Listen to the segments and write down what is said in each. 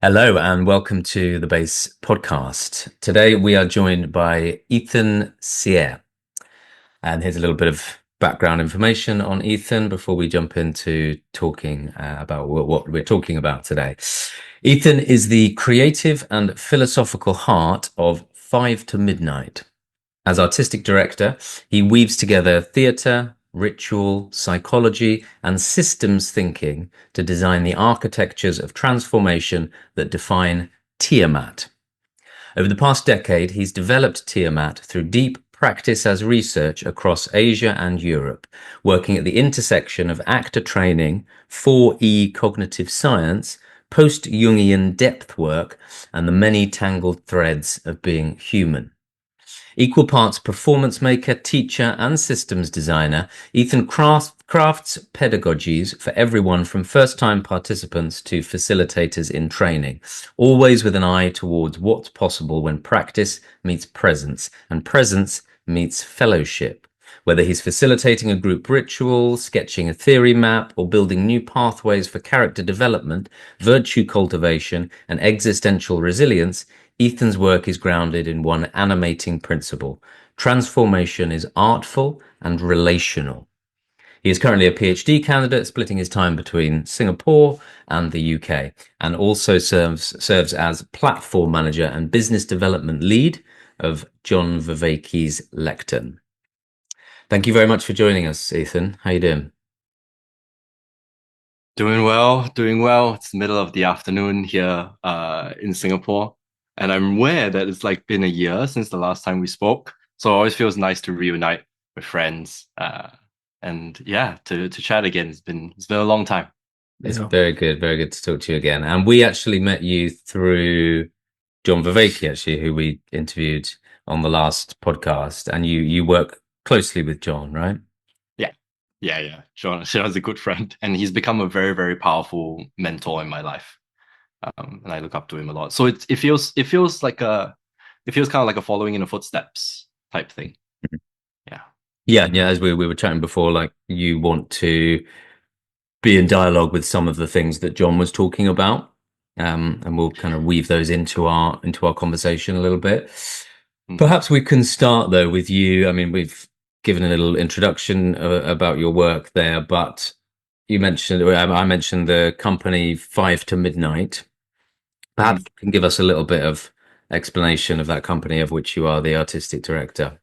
Hello and welcome to the Base podcast. Today we are joined by Hsieh. And here's a little bit of background information on Ethan before we jump into talking about what we're talking about today. Ethan is the creative and philosophical heart of Five to Midnight. As artistic director, he weaves together theatre, ritual, psychology, and systems thinking to design the architectures of transformation that define TIAMAT. Over the past decade, he's developed TIAMAT through deep practice as research across Asia and Europe, working at the intersection of actor training, 4E cognitive science, post-Jungian depth work, and the many tangled threads of being human. Equal parts performance maker, teacher, and systems designer, Ethan crafts pedagogies for everyone from first-time participants to facilitators in training, always with an eye towards what's possible when practice meets presence and presence meets fellowship. Whether he's facilitating a group ritual, sketching a theory map, or building new pathways for character development, virtue cultivation, and existential resilience, Ethan's work is grounded in one animating principle: transformation is artful and relational. He is currently a PhD candidate, splitting his time between Singapore and the UK, and also serves as platform manager and business development lead of John Vervaeke's Lectern. Thank you very much for joining us, Ethan. How you doing? Doing well, doing well. It's the middle of the afternoon here in Singapore. And I'm aware that it's like been a year since the last time we spoke. So it always feels nice to reunite with friends. And yeah, to chat again. It's been a long time. It's very good to talk to you again. And we actually met you through John Vervaeke, actually, who we interviewed on the last podcast. And you work closely with John, right? Yeah. Yeah. Sean's a good friend. And he's become a very, very powerful mentor in my life. And I look up to him a lot. So it feels kind of like a following in the footsteps type thing. Yeah. Yeah. As we were chatting before, like you want to be in dialogue with some of the things that John was talking about, and we'll kind of weave those into our conversation a little bit. Mm. Perhaps we can start though with you. I mean, we've given a little introduction about your work there, but I mentioned the company Five to Midnight. Perhaps Mhm. you can give us a little bit of explanation of that company of which you are the artistic director.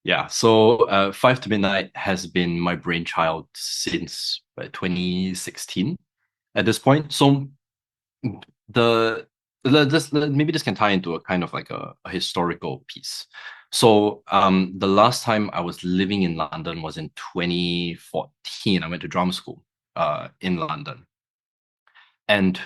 Yeah, so Five to Midnight has been my brainchild since 2016 at this point. So the maybe this can tie into a kind of like a historical piece. So the last time I was living in London was in 2014. I went to drama school in London. And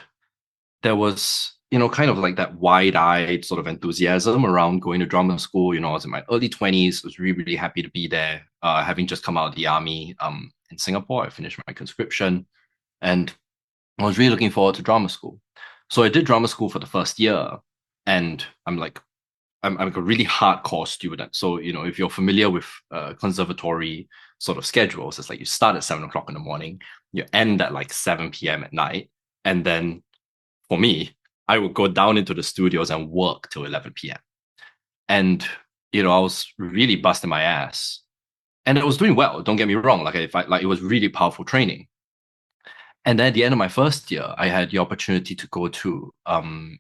there was, kind of like that wide-eyed sort of enthusiasm around going to drama school. I was in my early 20s, was really, really happy to be there, having just come out of the army in Singapore. I finished my conscription and I was really looking forward to drama school. So I did drama school for the first year, and I'm like a really hardcore student. So, if you're familiar with conservatory sort of schedules, it's like you start at 7 o'clock in the morning, you end at like 7 p.m. at night. And then for me, I would go down into the studios and work till 11 p.m. And, I was really busting my ass. And I was doing well, don't get me wrong. Like it was really powerful training. And then at the end of my first year, I had the opportunity to go to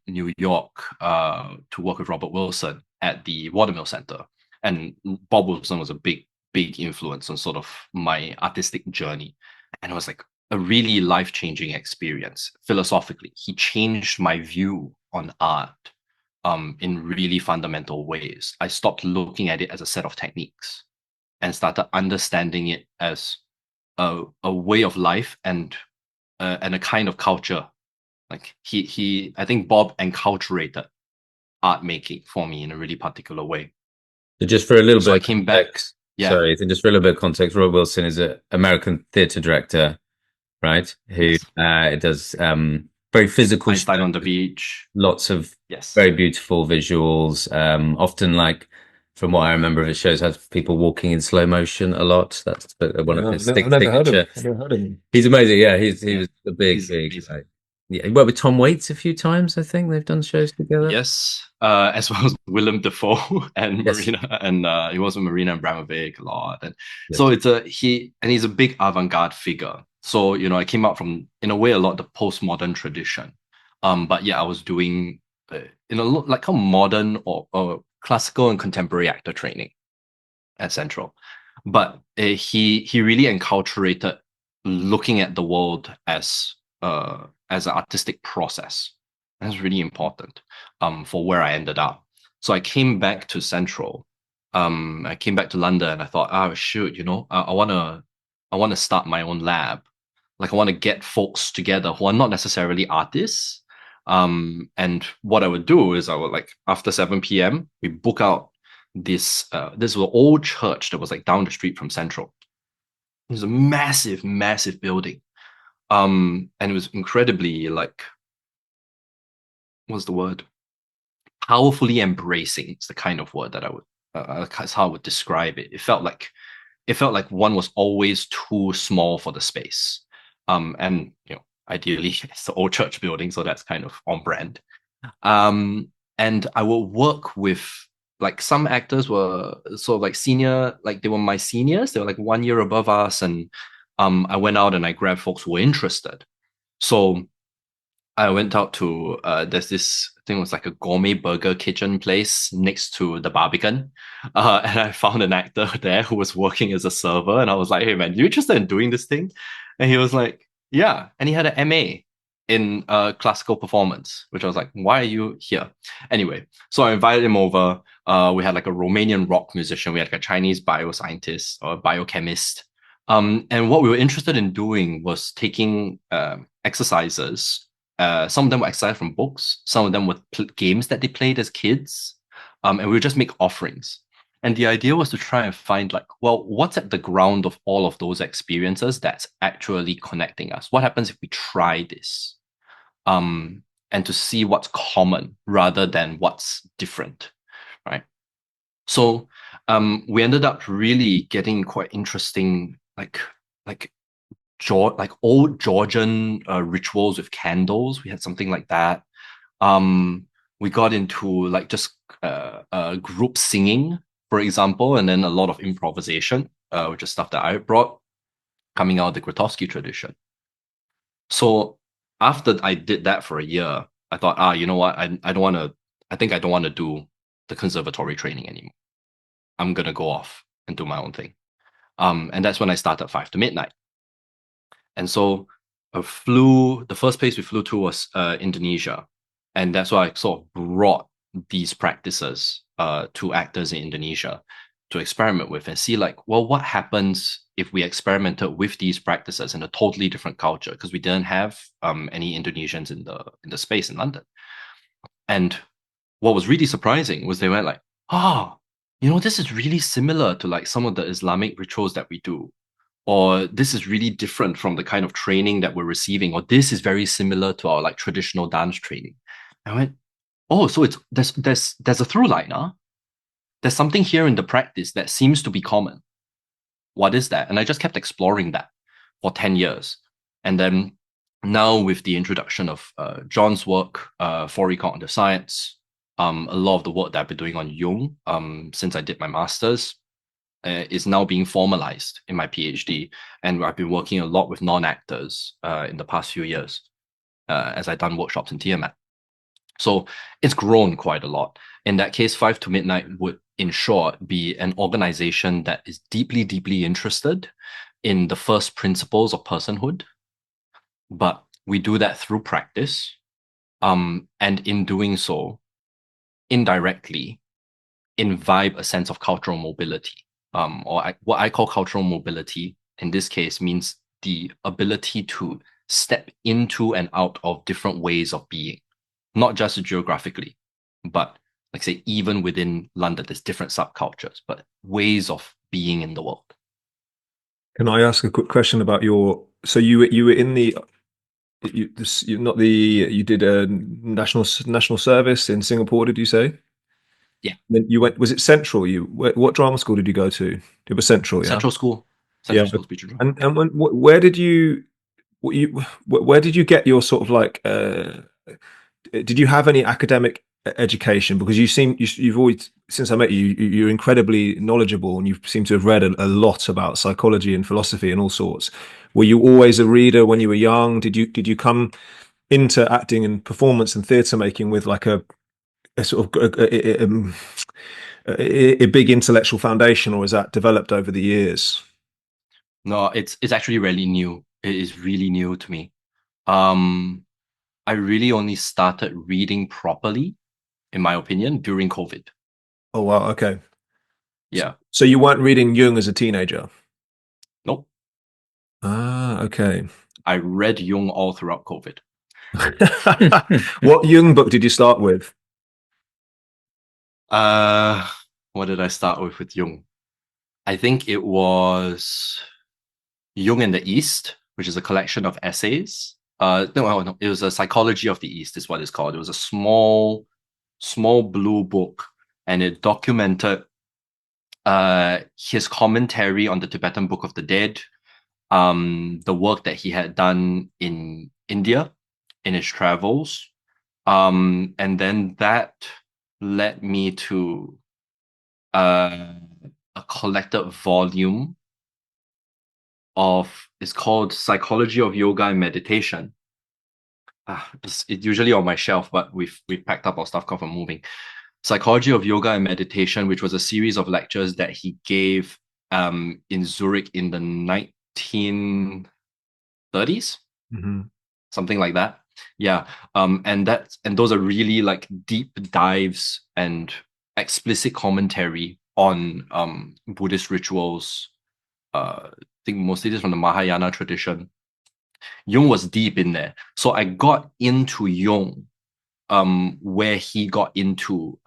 New York to work with Robert Wilson at the Watermill Center. And Bob Wilson was a big, big influence on sort of my artistic journey. And it was like a really life-changing experience philosophically. He changed my view on art in really fundamental ways. I stopped looking at it as a set of techniques and started understanding it as a way of life and a kind of culture. Like I think Bob enculturated art making for me in a really particular way. So just for a little So bit I of came back, context, yeah, sorry, so just for a little bit of context, Roy Wilson is an American theatre director, right? Who yes, does very physical Einstein shows, on the beach, lots of yes, very beautiful visuals. Often, like from what I remember of his shows, has people walking in slow motion a lot. That's one of Yeah, his I've never heard of signature. never heard of him. He's amazing. Yeah, he yeah, was a big, he's big amazing. guy. Yeah, you worked with Tom Waits a few times. I think they've done shows together. Yes, as well as Willem Dafoe and Yes. Marina, and he was with Marina Abramovic a lot, and so Yes. he's a big avant-garde figure. So I came out from in a way a lot of the postmodern tradition, but yeah, I was doing in a lot like a modern or classical and contemporary actor training at Central, but he really enculturated looking at the world as an artistic process. That's really important for where I ended up. So I came back to Central. I came back to London and I thought, oh shoot, I wanna start my own lab. Like I want to get folks together who are not necessarily artists. And what I would do is I would like after 7 p.m. we book out this was an old church that was like down the street from Central. It was a massive, massive building. And it was incredibly like what's the word? Powerfully embracing. It's the kind of word that I would that's how I would describe it. It felt like one was always too small for the space. And ideally it's the old church building, so that's kind of on brand. And I will work with like some actors were sort of like senior, like they were my seniors. They were like 1 year above us, and I went out and I grabbed folks who were interested. So I went out to there's this thing was like a gourmet burger kitchen place next to the Barbican, and I found an actor there who was working as a server, and I was like, "Hey man, you interested in doing this thing?" And he was like, "Yeah," and he had an MA in classical performance, which I was like, "Why are you here?" Anyway, so I invited him over. We had like a Romanian rock musician, we had like a Chinese bioscientist or biochemist, and what we were interested in doing was taking exercises. Some of them were exercise from books. Some of them were games that they played as kids. And we would just make offerings. And the idea was to try and find like, well, what's at the ground of all of those experiences that's actually connecting us? What happens if we try this? And to see what's common rather than what's different, right? So we ended up really getting quite interesting, like like old Georgian rituals with candles. We had something like that. We got into like just group singing, for example, and then a lot of improvisation, which is stuff that I brought coming out of the Grotowski tradition. So after I did that for a year, I thought, you know what? I don't want to. I think I don't want to do the conservatory training anymore. I'm gonna go off and do my own thing. And that's when I started 5 to Midnight. And so the first place we flew to was Indonesia. And that's why I sort of brought these practices to actors in Indonesia to experiment with and see like, well, what happens if we experimented with these practices in a totally different culture? Because we didn't have any Indonesians in the space in London. And what was really surprising was they went like, this is really similar to like some of the Islamic rituals that we do, or this is really different from the kind of training that we're receiving, or this is very similar to our like traditional dance training. I went, oh, so it's there's a through line, huh? There's something here in the practice that seems to be common. What is that? And I just kept exploring that for 10 years. And then now with the introduction of John's work for cognitive science, a lot of the work that I've been doing on Jung since I did my master's is now being formalized in my PhD. And I've been working a lot with non-actors in the past few years as I've done workshops in TIAMAT. So it's grown quite a lot. In that case, 5 to Midnight would, in short, be an organization that is deeply, deeply interested in the first principles of personhood. But we do that through practice. And in doing so, indirectly, imbibe a sense of cultural mobility. What I call cultural mobility in this case means the ability to step into and out of different ways of being, not just geographically, but like say, even within London, there's different subcultures, but ways of being in the world. Can I ask a quick question about so you were in the you not the you did a national service in Singapore, did you say? Yeah. Then you went, was it Central? What drama school did you go to? It was Central, yeah. Central School, Yeah. Central School of Speech and Drama. And where did you where did you get your sort of like? Did you have any academic education? Because you've always, since I met you, you're incredibly knowledgeable, and you seem to have read a lot about psychology and philosophy and all sorts. Were you always a reader when you were young? Did you come into acting and performance and theatre making with like a sort of a big intellectual foundation, or is that developed over the years? No, it's actually really new. It is really new to me. I really only started reading properly, in my opinion, during COVID. Oh wow, okay. Yeah. So you weren't reading Jung as a teenager? Nope. Ah, okay. I read Jung all throughout COVID. What Jung book did you start with? What did I start with Jung? I think it was Jung in the East, which is a collection of essays. No, it was a Psychology of the East, is what it's called. It was a small blue book, and it documented his commentary on the Tibetan Book of the Dead, the work that he had done in India in his travels, and then that led me to a collected volume it's called Psychology of Yoga and Meditation. It's usually on my shelf, but we've packed up our stuff from moving. Psychology of Yoga and Meditation, which was a series of lectures that he gave in Zurich in the 1930s, something like that. Yeah, and those are really like deep dives and explicit commentary on Buddhist rituals. I think mostly this from the Mahayana tradition. Jung was deep in there, so I got into Jung where he got into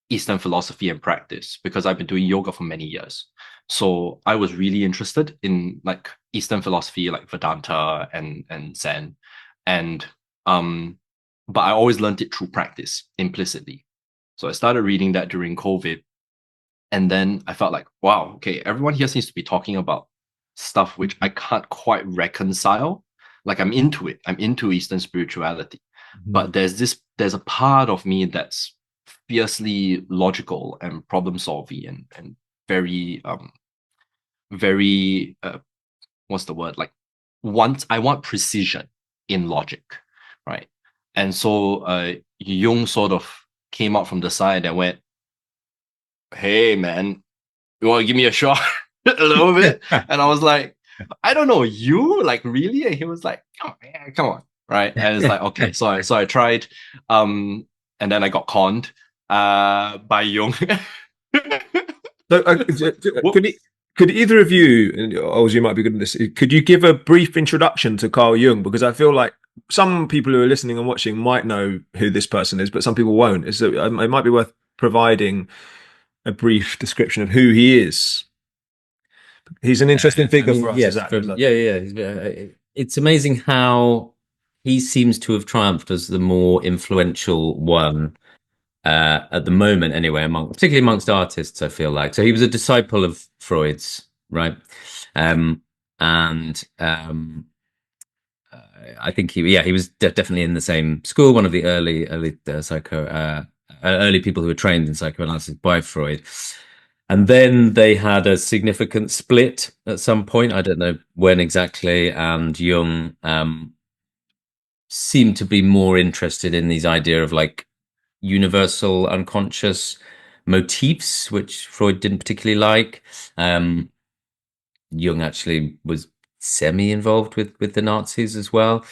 Eastern philosophy and practice, because I've been doing yoga for many years. So I was really interested in like Eastern philosophy, like Vedanta and Zen, and but I always learned it through practice implicitly. So I started reading that during COVID, and then I felt like, wow, okay, everyone here seems to be talking about stuff which I can't quite reconcile. Like I'm into it. I'm into Eastern spirituality. But there's a part of me that's fiercely logical and problem solving and very very what's the word, like I want precision in logic, right? And so Jung sort of came out from the side and went, hey man, you want to give me a shot? A little bit. And I was like, I don't know, you like really? And he was like, oh man, come on, right? And it's like, okay, so I tried, and then I got conned by Jung. So, could either of you, and you might be good at this, could you give a brief introduction to Carl Jung? Because I feel like some people who are listening and watching might know who this person is, but some people won't. So it might be worth providing a brief description of who he is. He's an interesting figure for us. Yes, yeah. It's amazing how he seems to have triumphed as the more influential one at the moment, anyway, particularly amongst artists. I feel like so he was a disciple of Freud's, right? I think he was definitely in the same school, one of the early early people who were trained in psychoanalysis by Freud. And then they had a significant split at some point. I don't know when exactly. And Jung seemed to be more interested in these idea of like universal unconscious motifs, which Freud didn't particularly like. Jung actually was semi-involved with the Nazis as well.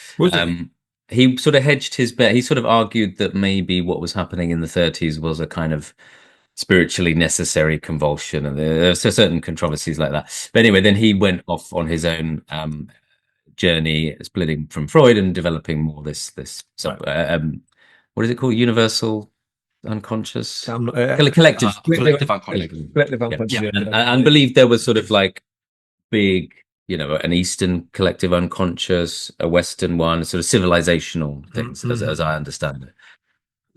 He sort of hedged his bet. He sort of argued that maybe what was happening in the 30s was a kind of spiritually necessary convulsion, and there are certain controversies like that. But anyway, then he went off on his own journey, splitting from Freud and developing more this what is it called? Universal unconscious, collective unconscious. Collective unconscious. Yeah. And believed there was sort of like big, an Eastern collective unconscious, a Western one, sort of civilizational things, as I understand it.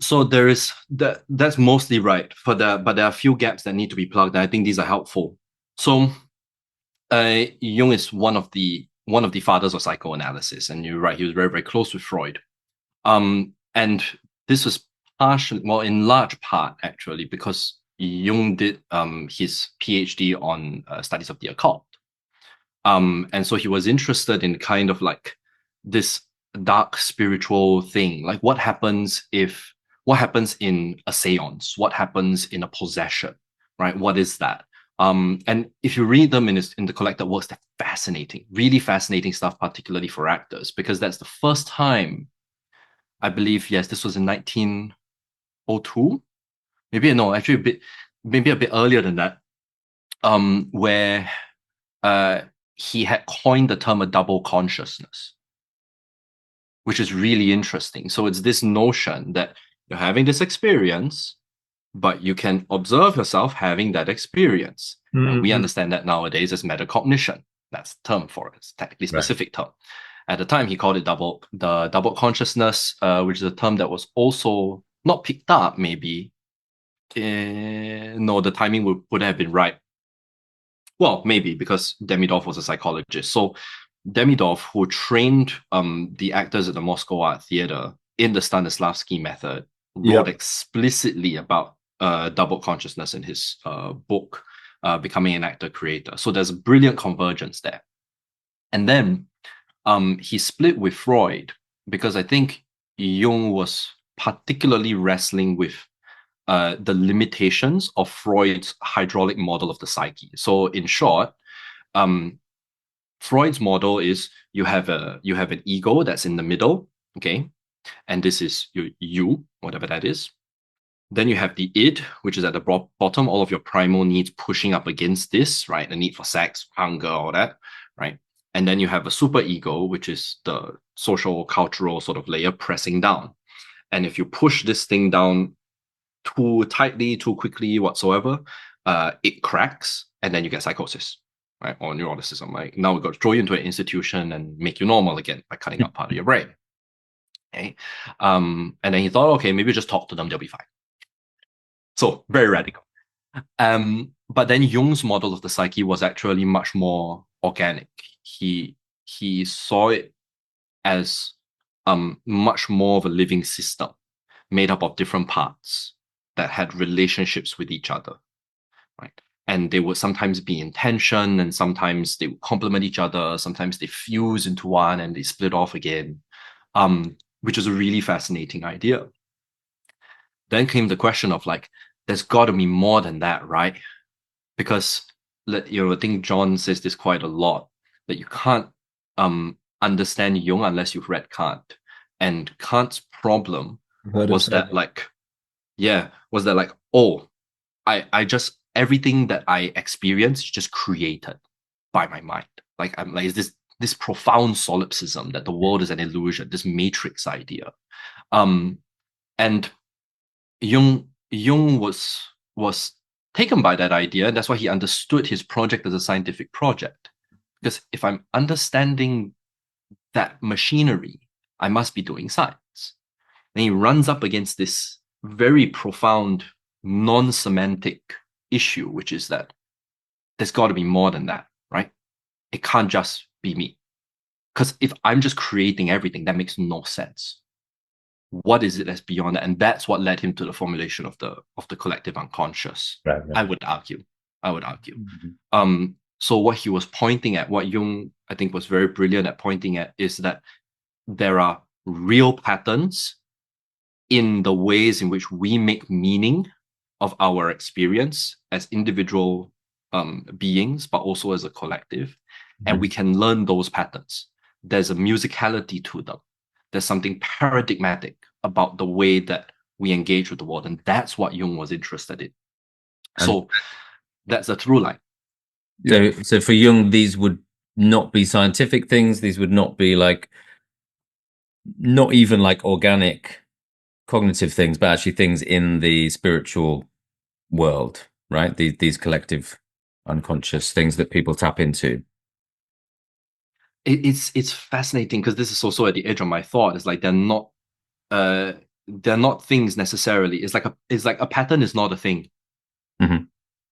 So there is that's mostly right but there are a few gaps that need to be plugged, and I think these are helpful. So Jung is one of the one of the fathers of psychoanalysis, and you're right, he was very, very close with Freud. And this was partially, well, in large part, actually, because Jung did his PhD on studies of the occult. And so he was interested in kind of like this dark spiritual thing, like what happens in a seance, what happens in a possession, right? What is that? And if you read them in the collected works, they're fascinating, really fascinating stuff, particularly for actors, because that's the first time, I believe, yes, this was in 1902, maybe a bit earlier than that, where he had coined the term a double consciousness, which is really interesting. So it's this notion that you're having this experience, but you can observe yourself having that experience. And we understand that nowadays as metacognition. That's the term for it. It's a technically specific term. At the time, he called it the double consciousness, which is a term that was also not picked up, maybe. No, the timing would have been right. Well, maybe, because Demidov was a psychologist. So Demidov, who trained the actors at the Moscow Art Theater in the Stanislavski method, wrote explicitly about double consciousness in his book, Becoming an Actor Creator. So there's a brilliant convergence there. And then he split with Freud because I think Jung was particularly wrestling with the limitations of Freud's hydraulic model of the psyche. So in short, Freud's model is you have an ego that's in the middle, okay, and this is you, whatever that is. Then you have the id, which is at the bottom, all of your primal needs pushing up against this, right? The need for sex, hunger, all that, right? And then you have a superego, which is the social, cultural sort of layer pressing down. And if you push this thing down too tightly, too quickly, whatsoever, it cracks, and then you get psychosis, right? Or neuroticism. Like, now we've got to throw you into an institution and make you normal again by cutting out part of your brain. Okay. And then he thought, okay, maybe just talk to them, they'll be fine. So very radical. But then Jung's model of the psyche was actually much more organic. He saw it as much more of a living system made up of different parts that had relationships with each other, right? And they would sometimes be in tension, and sometimes they would complement each other. Sometimes they fuse into one and they split off again, which is a really fascinating idea. Then came the question of like, there's got to be more than that, right? Because I think John says this quite a lot, that you can't understand Jung unless you've read Kant. And Kant's problem was that I just, everything that I experience is just created by my mind. Like, I'm like, this profound solipsism that the world is an illusion, this matrix idea. And Jung was taken by that idea, and that's why he understood his project as a scientific project. Because if I'm understanding that machinery, I must be doing science. And he runs up against this very profound non-semantic issue, which is that there's got to be more than that, right? It can't just be me. Because if I'm just creating everything, that makes no sense. What is it that's beyond that? And that's what led him to the formulation of the collective unconscious. Right. I would argue. Mm-hmm. So what he was pointing at, what Jung, I think, was very brilliant at pointing at, is that there are real patterns in the ways in which we make meaning of our experience as individual beings, but also as a collective. Mm-hmm. And we can learn those patterns. There's a musicality to them. There's something paradigmatic about the way that we engage with the world. And that's what Jung was interested in. So that's a through line. So for Jung, these would not be scientific things. These would not be not even like organic cognitive things, but actually things in the spiritual world, right? These collective unconscious things that people tap into. It's fascinating because this is also at the edge of my thought. It's like they're not things necessarily. It's like a pattern is not a thing. Mm-hmm.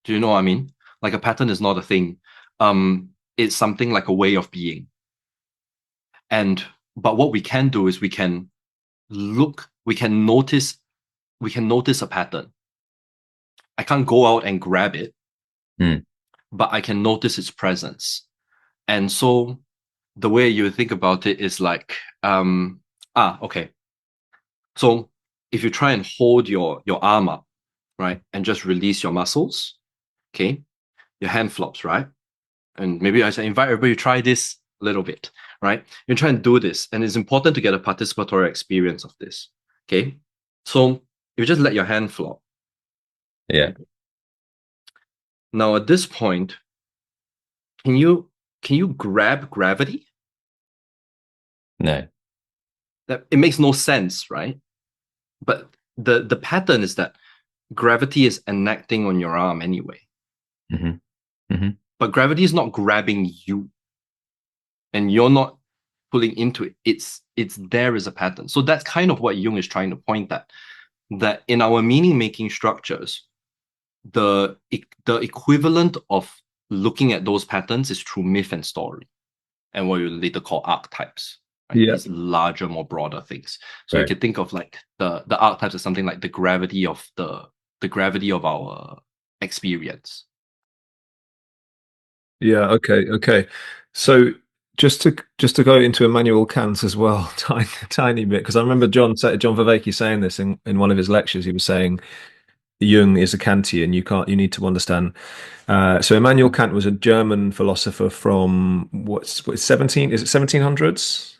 Do you know what I mean? Like, a pattern is not a thing. It's something like a way of being. But what we can do is we can notice a pattern. I can't go out and grab it, but I can notice its presence. And so the way you think about it is like, okay. So if you try and hold your arm up, right, and just release your muscles, okay, your hand flops, right? And maybe I invite everybody to try this a little bit, right? You try and do this, and it's important to get a participatory experience of this, okay? So you just let your hand flop. Yeah. Now at this point, can you grab gravity? No. That it makes no sense, right? But the pattern is that gravity is enacting on your arm anyway. But gravity is not grabbing you, and you're not pulling into it. It's there as a pattern. So that's kind of what Jung is trying to point at, that in our meaning-making structures, the equivalent of looking at those patterns is through myth and story, and what you later call archetypes. Right? Yeah. These larger, more broader things. So Right. you can think of like the archetypes as something like the gravity of our experience. Yeah. Okay. So just to go into Immanuel Kant as well, tiny bit, because I remember John Vervaeke saying this in one of his lectures. He was saying Jung is a Kantian. You need to understand. So Immanuel Kant was a German philosopher from what's 17? Is it 1700s?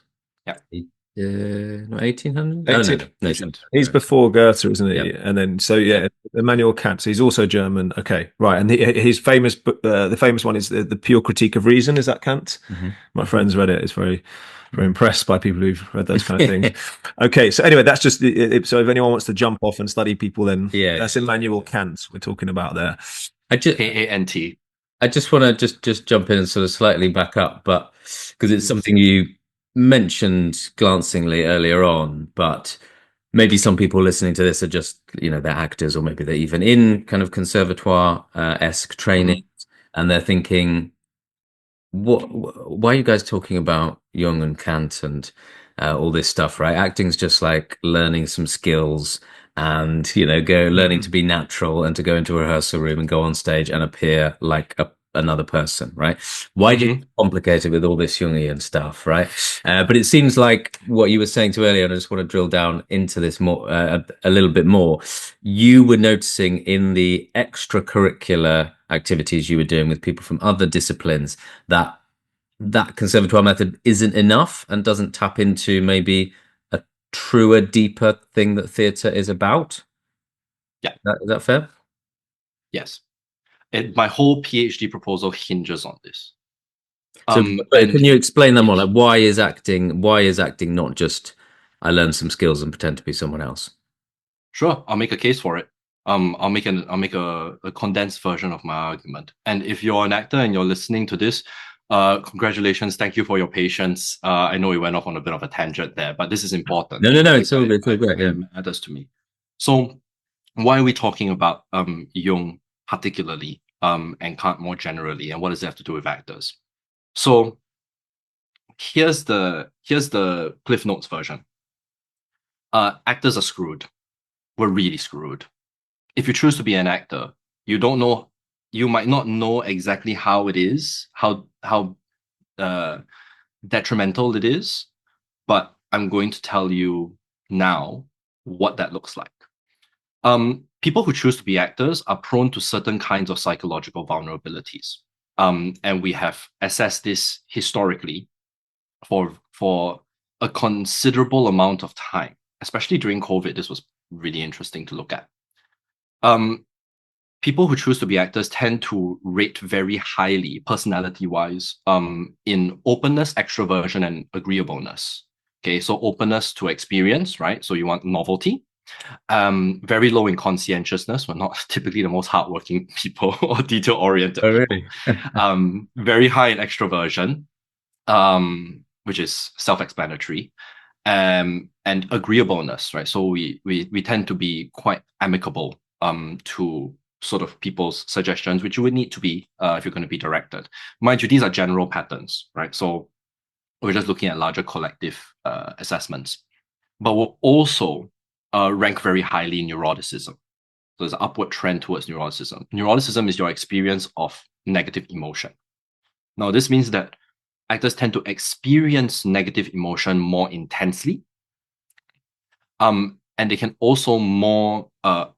Not 1800? No. He's before Goethe, isn't he? Yep. And then Immanuel Kant. So he's also German. Okay, right. And his famous book, the famous one is the Pure Critique of Reason. Is that Kant? My friends read it. It's very impressed by people who've read those kind of things. Okay, so anyway, that's just so if anyone wants to jump off and study people, then that's Immanuel Kant we're talking about there. Kant. I just want to just jump in and sort of slightly back up, but because it's something you mentioned glancingly earlier on, but maybe some people listening to this are just, they're actors, or maybe they're even in kind of conservatoire-esque training, and they're thinking, why are you guys talking about Jung and Kant and all this stuff, right? Acting's just like learning some skills and, learning to be natural and to go into a rehearsal room and go on stage and appear like another person, right? Why do you complicate it with all this Jungian stuff, right? But it seems like what you were saying to earlier, and I just want to drill down into this more, a little bit more. You were noticing in the extracurricular activities you were doing with people from other disciplines that conservatoire method isn't enough and doesn't tap into maybe a truer, deeper thing that theatre is about. Yeah. Is that fair? Yes. My whole PhD proposal hinges on this. So can you explain that more? Like, why is acting not just I learn some skills and pretend to be someone else? Sure, I'll make a case for it. I'll make a condensed version of my argument. And if you're an actor and you're listening to this, congratulations, thank you for your patience. I know we went off on a bit of a tangent there, but this is important. No, it's all great. It matters to me. So why are we talking about Jung particularly, and Kant more generally, and what does it have to do with actors? So here's the Cliff Notes version. Actors are screwed. We're really screwed. If you choose to be an actor, you might not know exactly how it is, how detrimental it is, but I'm going to tell you now what that looks like. People who choose to be actors are prone to certain kinds of psychological vulnerabilities. And we have assessed this historically for a considerable amount of time, especially during COVID. This was really interesting to look at. People who choose to be actors tend to rate very highly, personality-wise, in openness, extroversion, and agreeableness. Okay, so openness to experience, right? So you want novelty. Very low in conscientiousness. We're not typically the most hardworking people or detail-oriented. Oh, really? Very high in extroversion, which is self-explanatory. And agreeableness, right? So we tend to be quite amicable to sort of people's suggestions, which you would need to be if you're going to be directed. Mind you, these are general patterns, right? So We're just looking at larger collective assessments. But we'll also rank very highly in neuroticism. So there's an upward trend towards neuroticism. Neuroticism is your experience of negative emotion. Now, this means that actors tend to experience negative emotion more intensely. And they can also more, how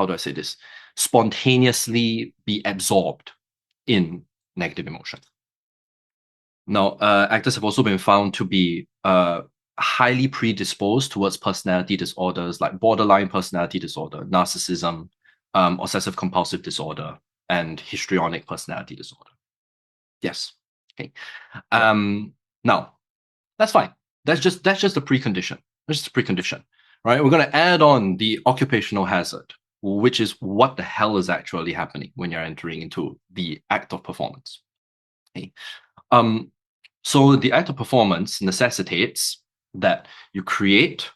do I say this? Spontaneously be absorbed in negative emotion. Now, actors have also been found to be highly predisposed towards personality disorders like borderline personality disorder, narcissism, obsessive compulsive disorder, and histrionic personality disorder. Yes. Okay. Now, that's fine. That's just a precondition. That's just a precondition, right? We're going to add on the occupational hazard, which is what the hell is actually happening when you're entering into the act of performance. Okay. So the act of performance necessitates that you create,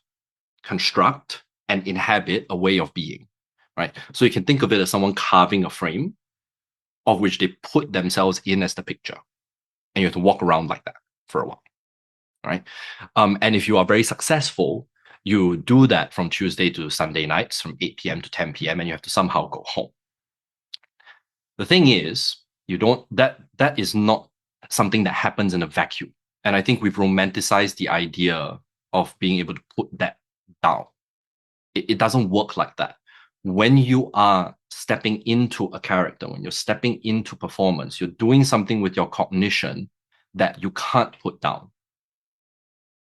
construct, and inhabit a way of being, right? So you can think of it as someone carving a frame of which they put themselves in as the picture. And you have to walk around like that for a while, right? And if you are very successful, you do that from Tuesday to Sunday nights from 8 p.m. to 10 p.m. and you have to somehow go home. The thing is, that is not something that happens in a vacuum. And I think we've romanticized the idea of being able to put that down. It doesn't work like that. When you are stepping into a character, when you're stepping into performance, you're doing something with your cognition that you can't put down.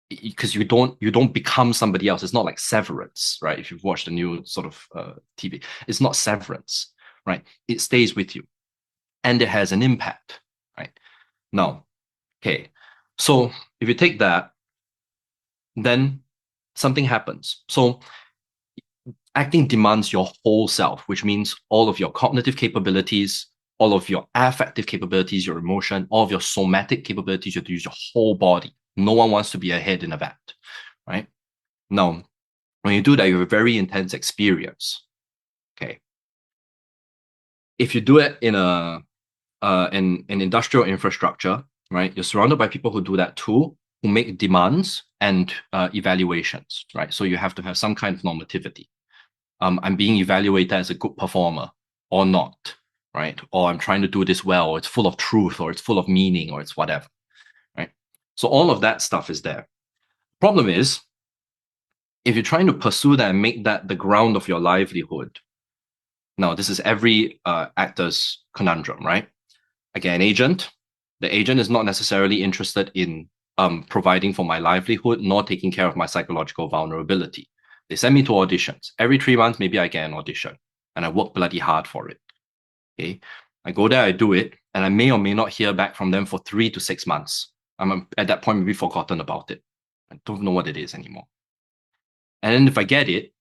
Because you don't become somebody else. It's not like Severance, right? If you've watched the new sort of TV, it's not Severance, right? It stays with you. And it has an impact, right? Now, okay, so if you take that, then something happens. So acting demands your whole self, which means all of your cognitive capabilities, all of your affective capabilities, your emotion, all of your somatic capabilities. You have to use your whole body. No one wants to be a head in a vat, right? Now, when you do that, you have a very intense experience, okay? If you do it in an industrial infrastructure, right? You're surrounded by people who do that too, who make demands and evaluations, right? So you have to have some kind of normativity. I'm being evaluated as a good performer or not, right? Or I'm trying to do this well, or it's full of truth, or it's full of meaning, or it's whatever, right? So all of that stuff is there. Problem is, if you're trying to pursue that and make that the ground of your livelihood, now this is every actor's conundrum, right? I get an agent. The agent is not necessarily interested in providing for my livelihood, nor taking care of my psychological vulnerability. They send me to auditions. Every 3 months, maybe I get an audition, and I work bloody hard for it. Okay, I go there, I do it, and I may or may not hear back from them for 3 to 6 months. I'm at that point maybe forgotten about it. I don't know what it is anymore. And then if I get it,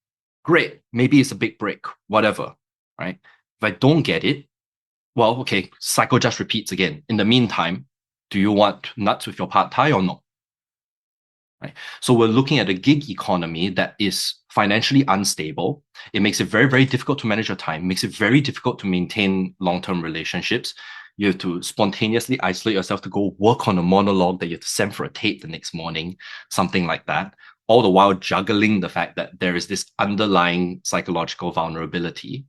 great. Maybe it's a big break, whatever, right? If I don't get it, well, okay, cycle just repeats again. In the meantime, do you want nuts with your pad thai or not? Right. So we're looking at a gig economy that is financially unstable. It makes it very, very difficult to manage your time. It makes it very difficult to maintain long-term relationships. You have to spontaneously isolate yourself to go work on a monologue that you have to send for a tape the next morning, something like that. All the while juggling the fact that there is this underlying psychological vulnerability.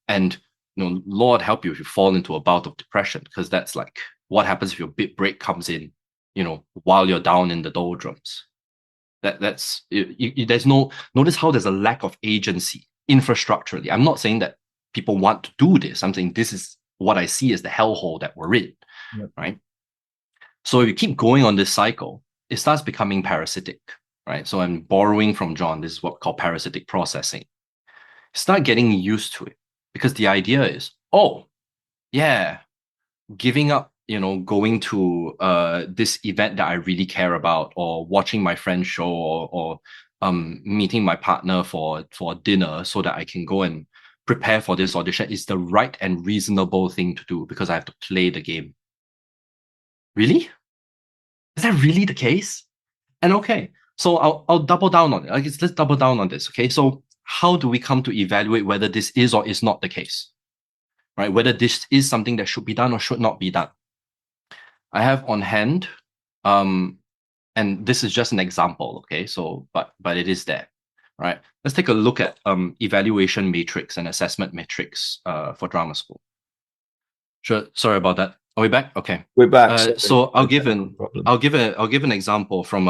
And Lord help you if you fall into a bout of depression, because that's like what happens if your big break comes in, while you're down in the doldrums. That's there's no, notice how there's a lack of agency infrastructurally. I'm not saying that people want to do this. I'm saying this is what I see as the hellhole that we're in, right? So if you keep going on this cycle, it starts becoming parasitic, right? So I'm borrowing from John. This is what we call parasitic processing. Start getting used to it, because the idea is, oh, yeah, giving up, going to this event that I really care about, or watching my friend's show, or meeting my partner for dinner so that I can go and prepare for this audition is the right and reasonable thing to do, because I have to play the game. Really? Is that really the case? And okay, so I'll double down on it. Let's double down on this. Okay, so how do we come to evaluate whether this is or is not the case, right? Whether this is something that should be done or should not be done. I have on hand And this is just an example, okay? So, but it is there, right? Let's take a look at evaluation matrix and assessment matrix for drama school. Sure. Sorry about that. Are we back? Okay. We're back. So I'll give problem. I'll give an example from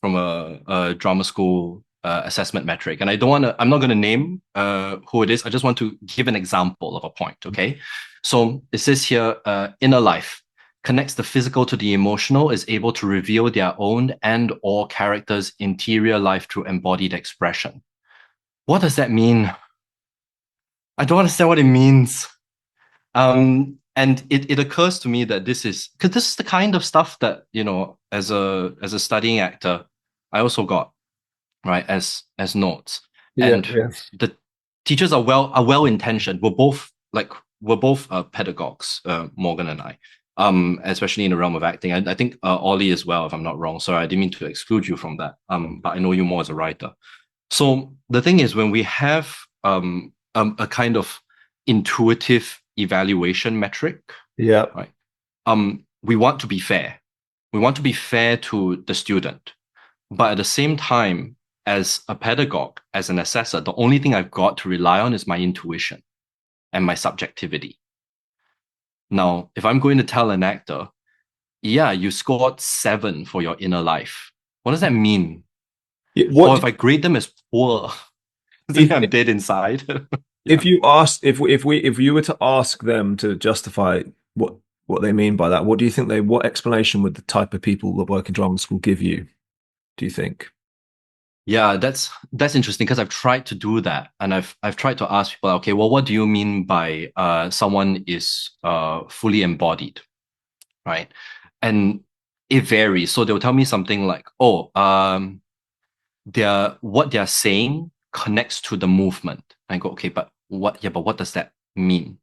a drama school assessment metric, and I'm not gonna name who it is. I just want to give an example of a point. Okay. So it says here, inner life connects the physical to the emotional, is able to reveal their own and or character's interior life through embodied expression. What does that mean? I don't understand what it means. And it occurs to me that this is because this is the kind of stuff that, you know, as a studying actor, I also got, right, as notes. And the teachers are well intentioned. We're both pedagogues, Morgan and I, especially in the realm of acting. I think Ollie as well, if I'm not wrong. Sorry, I didn't mean to exclude you from that. But I know you more as a writer. So the thing is, when we have a kind of intuitive evaluation metric, right, we want to be fair. We want to be fair to the student, but at the same time, as a pedagogue, as an assessor, the only thing I've got to rely on is my intuition and my subjectivity. Now, if I'm going to tell an actor, yeah, you scored 7 for your inner life, what does that mean? Or if I grade them as poor, I'm dead inside. If you were to ask them to justify what they mean by that, what do you think what explanation would the type of people that work in drama school give you, do you think? Yeah, that's interesting, because I've tried to do that, and I've tried to ask people, okay, well, what do you mean by someone is fully embodied, right? And it varies. So they'll tell me something like, oh, what they're saying connects to the movement. And I go, okay, but what does that mean?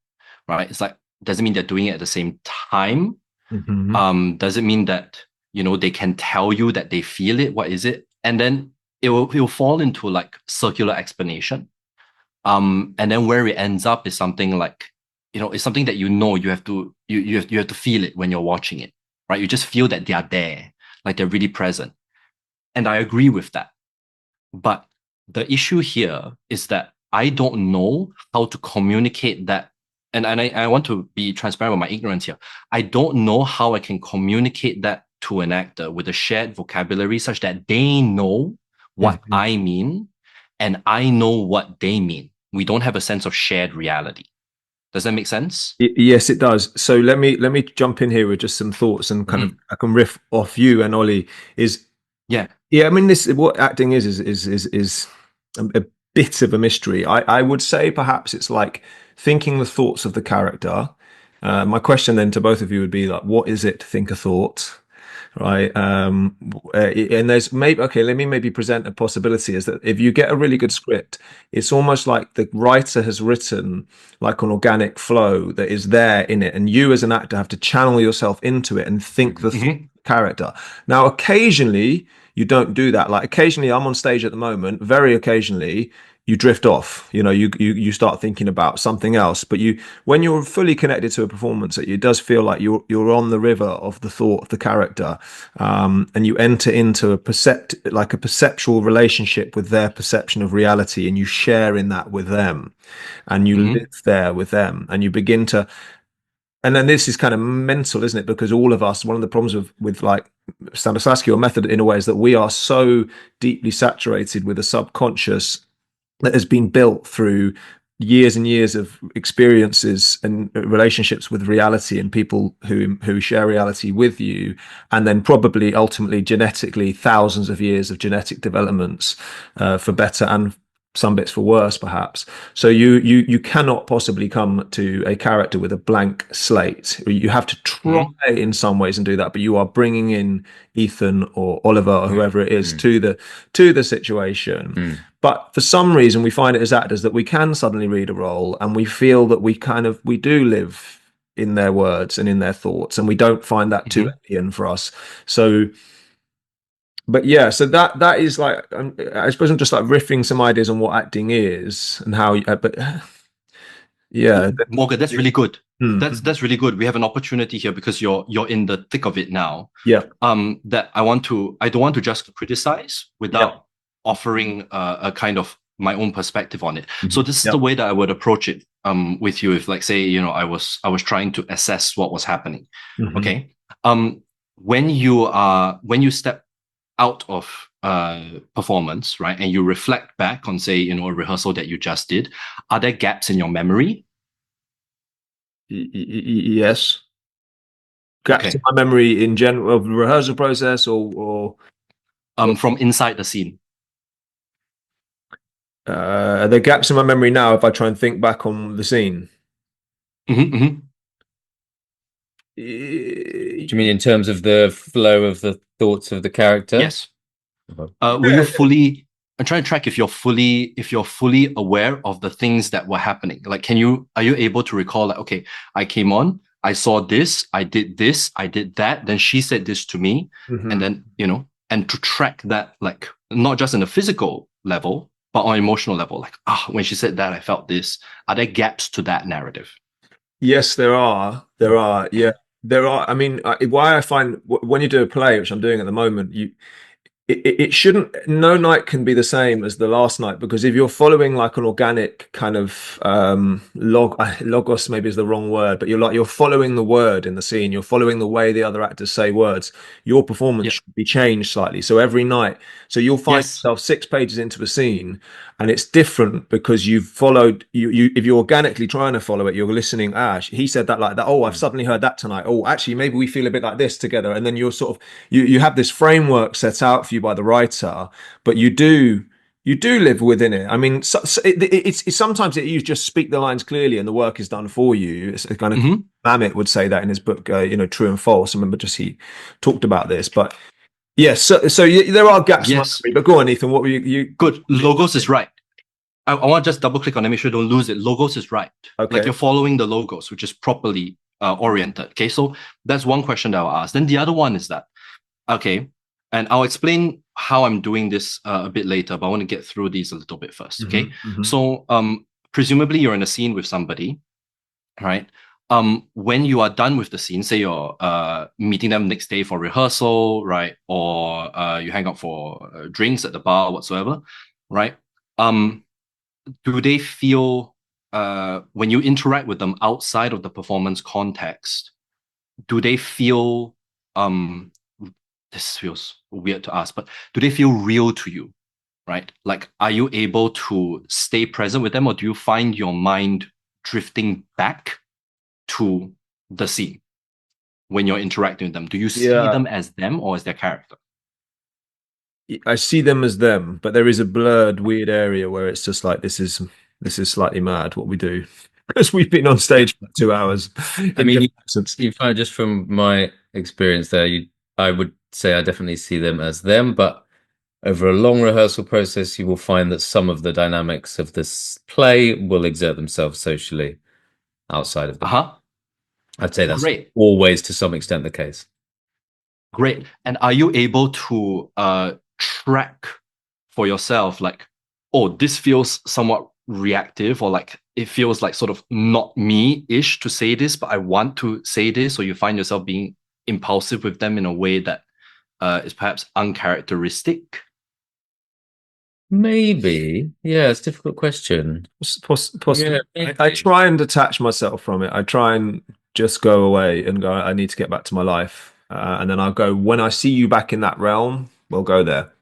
Right? It's like, does it mean they're doing it at the same time? Mm-hmm. Does it mean that, you know, they can tell you that they feel it? What is it? And then it will fall into like circular explanation. And then where it ends up is something like, you know, it's something that you have to you have to feel it when you're watching it, right? You just feel that they are there, like they're really present. And I agree with that. But the issue here is that I don't know how to communicate that. And I want to be transparent with my ignorance here. I don't know how I can communicate that to an actor with a shared vocabulary such that they know what I mean and I know what they mean. We don't have a sense of shared reality. Does that make sense? Yes, it does. So let me jump in here with just some thoughts and kind of I can riff off you and Ollie. I mean, this what acting is a bit of a mystery. I would say perhaps it's like thinking the thoughts of the character. My question then to both of you would be like, what is it to think a thought? Right. And there's let me maybe present a possibility is that if you get a really good script, it's almost like the writer has written like an organic flow that is there in it. And you as an actor have to channel yourself into it and think the character. Now, occasionally you don't do that. Like occasionally I'm on stage at the moment, very occasionally you drift off, you know, you start thinking about something else, but when you're fully connected to a performance, it does feel like you're on the river of the thought of the character, and you enter into a perceptual relationship with their perception of reality, and you share in that with them, and you live there with them, and you begin to. And then this is kind of mental, isn't it? Because all of us, one of the problems with like Stanislavski or method in a way is that we are so deeply saturated with a subconscious that has been built through years and years of experiences and relationships with reality and people who share reality with you, and then probably ultimately genetically thousands of years of genetic developments, for better and some bits for worse perhaps. So you cannot possibly come to a character with a blank slate. You have to try in some ways and do that, but you are bringing in Ethan or Oliver or whoever it is to the situation. But for some reason we find it as actors that we can suddenly read a role and we feel that we do live in their words and in their thoughts, and we don't find that too alien for us. So but yeah, so that is like, I suppose I'm just like riffing some ideas on what acting is and how, but yeah. Morgan, that's really good. That's really good. We have an opportunity here because you're in the thick of it now. Yeah. That I don't want to just criticize without offering a kind of my own perspective on it. So this is the way that I would approach it with you. If, like, say, you know, I was trying to assess what was happening. Okay. When you step out of performance, right, and you reflect back on, say, you know, a rehearsal that you just did, are there gaps in your memory? Yes. Gaps in my memory in general of the rehearsal process, or from inside the scene. Are there gaps in my memory now if I try and think back on the scene? Do you mean in terms of the flow of the thoughts of the character? Yes. Were you fully? I'm trying to track if you're fully aware of the things that were happening. Like, are you able to recall, like, okay, I came on, I saw this, I did that, then she said this to me, and then, you know, and to track that, like, not just in a physical level, but on emotional level, like, when she said that, I felt this. Are there gaps to that narrative? Yes, there are. Yeah, there are. I mean, why I find when you do a play, which I'm doing at the moment, it shouldn't, no night can be the same as the last night, because if you're following like an organic kind of logos maybe is the wrong word, but you're following the word in the scene, you're following the way the other actors say words, your performance should be changed slightly. So every night, so you'll find yourself 6 pages into a scene and it's different because you've followed, if you're organically trying to follow it, you're listening, he said that like that, oh, I've suddenly heard that tonight, oh, actually maybe we feel a bit like this together, and then you're sort of, you have this framework set out for you by the writer, but you do live within it. I mean, it's sometimes you just speak the lines clearly and the work is done for you. It's kind of Mamet would say that in his book, you know, True and False. I remember just he talked about this, but yes, so there are gaps. Yes, but go on, Ethan. What were you? Good. Logos is right. I want to just double click on it, make sure you don't lose it. Logos is right. Okay. Like, you're following the logos, which is properly oriented. Okay, so that's one question that I'll ask. Then the other one is that, okay, and I'll explain how I'm doing this a bit later, but I want to get through these a little bit first. Okay. So presumably you're in a scene with somebody, right? When you are done with the scene, say you're meeting them next day for rehearsal, right? Or you hang out for drinks at the bar, whatsoever, right? Do they feel, when you interact with them outside of the performance context, do they feel, this feels weird to ask, but do they feel real to you, right? Like, are you able to stay present with them, or do you find your mind drifting back to the scene when you're interacting with them? Do you see them as them or as their character? I see them as them, but there is a blurred, weird area where it's just like, this is slightly mad what we do, because we've been on stage for 2 hours. I mean, you find, just from my experience there, I would say I definitely see them as them, but over a long rehearsal process, you will find that some of the dynamics of this play will exert themselves socially outside of them. I'd say that's always to some extent the case. Great. And are you able to track for yourself, like, oh, this feels somewhat reactive, or like it feels like sort of not me-ish to say this, but I want to say this, or you find yourself being impulsive with them in a way that is perhaps uncharacteristic? Maybe. Yeah, it's a difficult question. Possibly. Yeah, I try and detach myself from it. I try and just go away and go, I need to get back to my life. And then I'll go, when I see you back in that realm, we'll go there.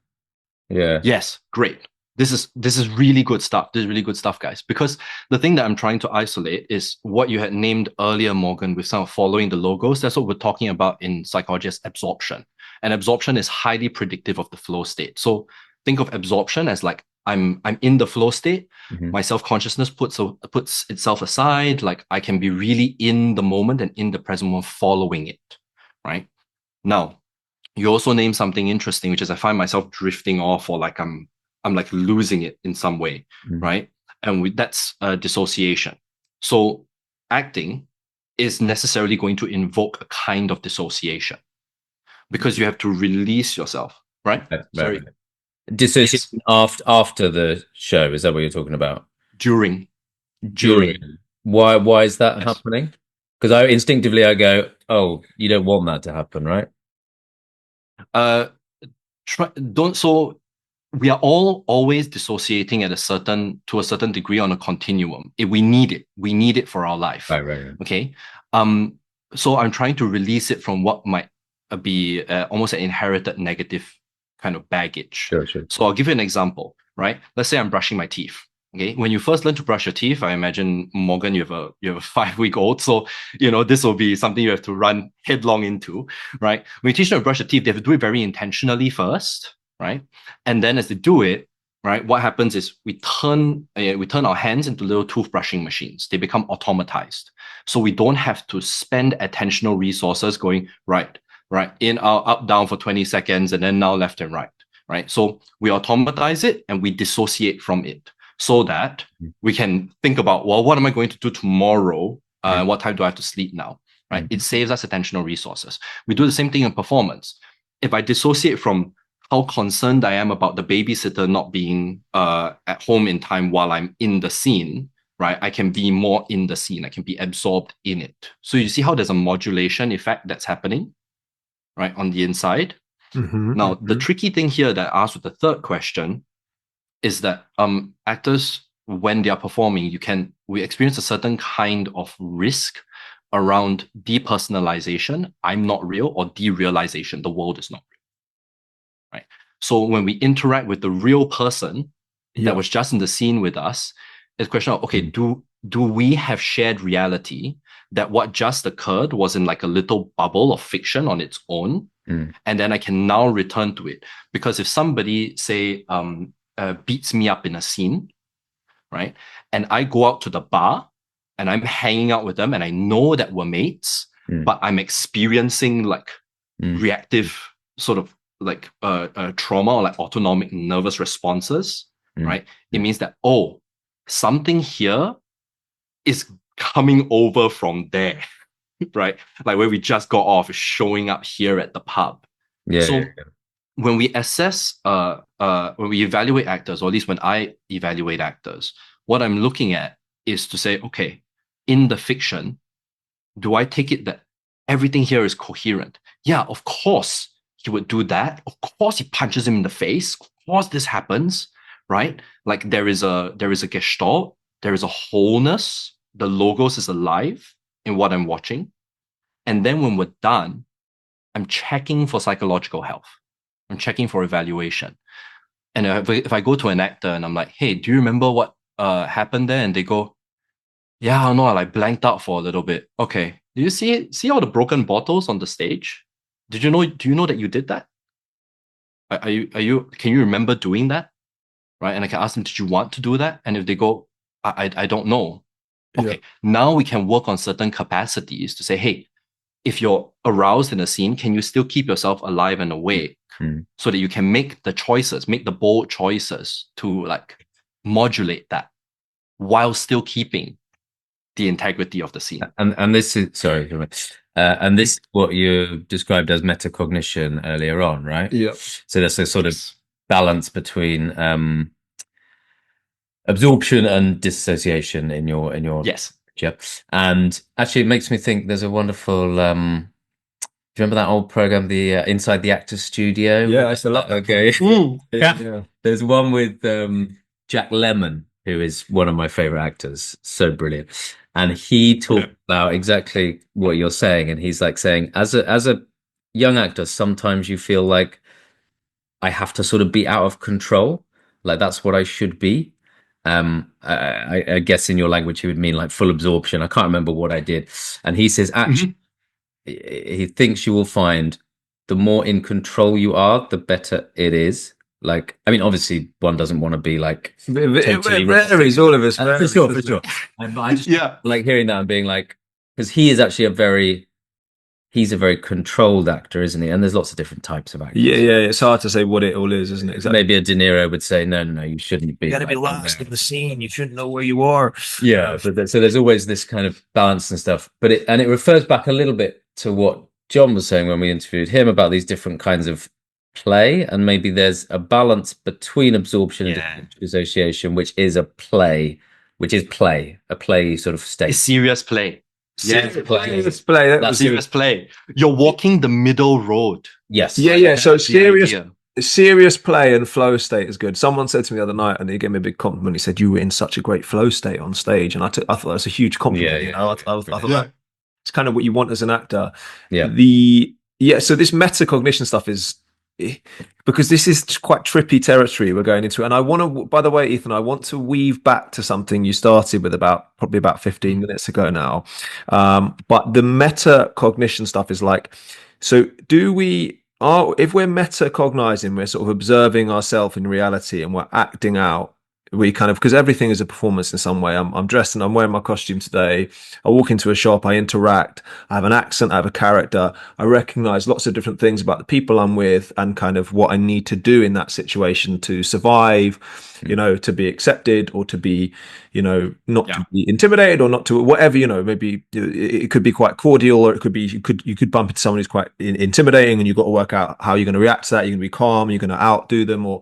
Yeah. Yes, great. This is really good stuff. This is really good stuff, guys. Because the thing that I'm trying to isolate is what you had named earlier, Morgan, with some following the logos. That's what we're talking about in psychology as absorption. And absorption is highly predictive of the flow state. So think of absorption as like, I'm in the flow state. My self-consciousness puts itself aside. Like, I can be really in the moment and in the present moment, following it, right? Now, you also named something interesting, which is I find myself drifting off, or like I'm like losing it in some way, right? And that's dissociation. So acting is necessarily going to invoke a kind of dissociation, because you have to release yourself, right? Sorry. Dissociation after the show, is that what you're talking about? During. Why is that happening? Because I instinctively I go, oh, you don't want that to happen, right? So we are all always dissociating to a certain degree on a continuum. We need it for our life. Right. Okay. So I'm trying to release it from what might be almost an inherited negative kind of baggage. Sure. So I'll give you an example, right? Let's say I'm brushing my teeth. Okay. When you first learn to brush your teeth, I imagine, Morgan, you have a 5-week-old. So, this will be something you have to run headlong into, right? When you teach them to brush your teeth, they have to do it very intentionally first, right? And then as they do it, right, what happens is we turn our hands into little toothbrushing machines. They become automatized. So we don't have to spend attentional resources going right, in, out, up, down for 20 seconds, and then now left and right? So we automatize it and we dissociate from it so that we can think about, well, what am I going to do tomorrow? What time do I have to sleep now? Right? It saves us attentional resources. We do the same thing in performance. If I dissociate from how concerned I am about the babysitter not being at home in time while I'm in the scene, right? I can be more in the scene. I can be absorbed in it. So you see how there's a modulation effect that's happening, right, on the inside. Now, the tricky thing here that I asked with the third question is that actors, when they are performing, we experience a certain kind of risk around depersonalization, I'm not real, or derealization, the world is not real, right? So when we interact with the real person that was just in the scene with us, it's a question of, okay, do we have shared reality that what just occurred was in like a little bubble of fiction on its own, and then I can now return to it? Because if somebody, say, beats me up in a scene, right, and I go out to the bar and I'm hanging out with them and I know that we're mates, but I'm experiencing like reactive sort of like trauma or like autonomic nervous responses, right? It means that, oh, something here is coming over from there, right? Like where we just got off is showing up here at the pub. When we assess, when we evaluate actors, or at least when I evaluate actors, what I'm looking at is to say, okay, in the fiction, do I take it that everything here is coherent? Yeah, of course he would do that. Of course he punches him in the face. Of course this happens, right? Like there is a gestalt, there is a wholeness. The logos is alive in what I'm watching. And then when we're done, I'm checking for psychological health. I'm checking for evaluation. And if I go to an actor and I'm like, hey, do you remember what happened there? And they go, yeah, no, I like blanked out for a little bit. Okay. Do you see all the broken bottles on the stage? Do you know that you did that? Can you remember doing that? Right? And I can ask them, did you want to do that? And if they go, I don't know. Okay. Now we can work on certain capacities to say, hey, if you're aroused in a scene, can you still keep yourself alive and awake so that you can make the bold choices to like modulate that while still keeping the integrity of the scene? And this is, sorry, and this is what you described as metacognition earlier on, right? Yeah. So there's a sort of balance between absorption and dissociation in your yes. And actually, it makes me think. There's a wonderful. Do you remember that old program, the Inside the Actors Studio? Yeah, I still love that. Okay. Yeah. There's one with Jack Lemmon, who is one of my favorite actors. So brilliant. And he talked about exactly what you're saying. And he's like saying, as a young actor, sometimes you feel like I have to sort of be out of control. Like that's what I should be. I guess in your language, he would mean like full absorption. I can't remember what I did. And he says, actually, he thinks you will find the more in control you are, the better it is. Like, I mean, obviously, one doesn't want to be like totally varies, all of us. For sure. I just like hearing that and being like, because he is actually he's a very controlled actor, isn't he? And there's lots of different types of actors. Yeah. It's hard to say what it all is, isn't it? Exactly. Maybe a De Niro would say, no, you shouldn't be. You got to be lost in the scene. You shouldn't know where you are. Yeah, but so there's always this kind of balance and stuff. But it refers back a little bit to what John was saying when we interviewed him about these different kinds of play, and maybe there's a balance between absorption and dissociation, which is a play sort of state. It's serious play. Serious play. Serious play. That That's was Serious play. You're walking the middle road. yes. yeah. So That's the idea. serious play and flow state is good. Someone said to me the other night, and he gave me a big compliment. He said, "You were in such a great flow state on stage," and I thought that was a huge compliment. Yeah, You know, I thought Yeah. it's kind of what you want as an actor. Yeah. So this metacognition stuff is because this is quite trippy territory we're going into, and I want to. By the way, Ethan, I want to weave back to something you started with probably about 15 minutes ago now. But the metacognition stuff is like, so do we? If we're metacognizing, we're sort of observing ourselves in reality, and we're acting out. We kind of, because everything is a performance in some way. I'm dressed and I'm wearing my costume today. I walk into a shop, I interact, I have an accent, I have a character. I recognize lots of different things about the people I'm with and kind of what I need to do in that situation to survive, you know, to be accepted or to be, you know, not to be intimidated or not to whatever, you know, maybe it could be quite cordial, or it could be, you could bump into someone who's quite intimidating, and you've got to work out how you're going to react to that. You're going to be calm, you're going to outdo them, or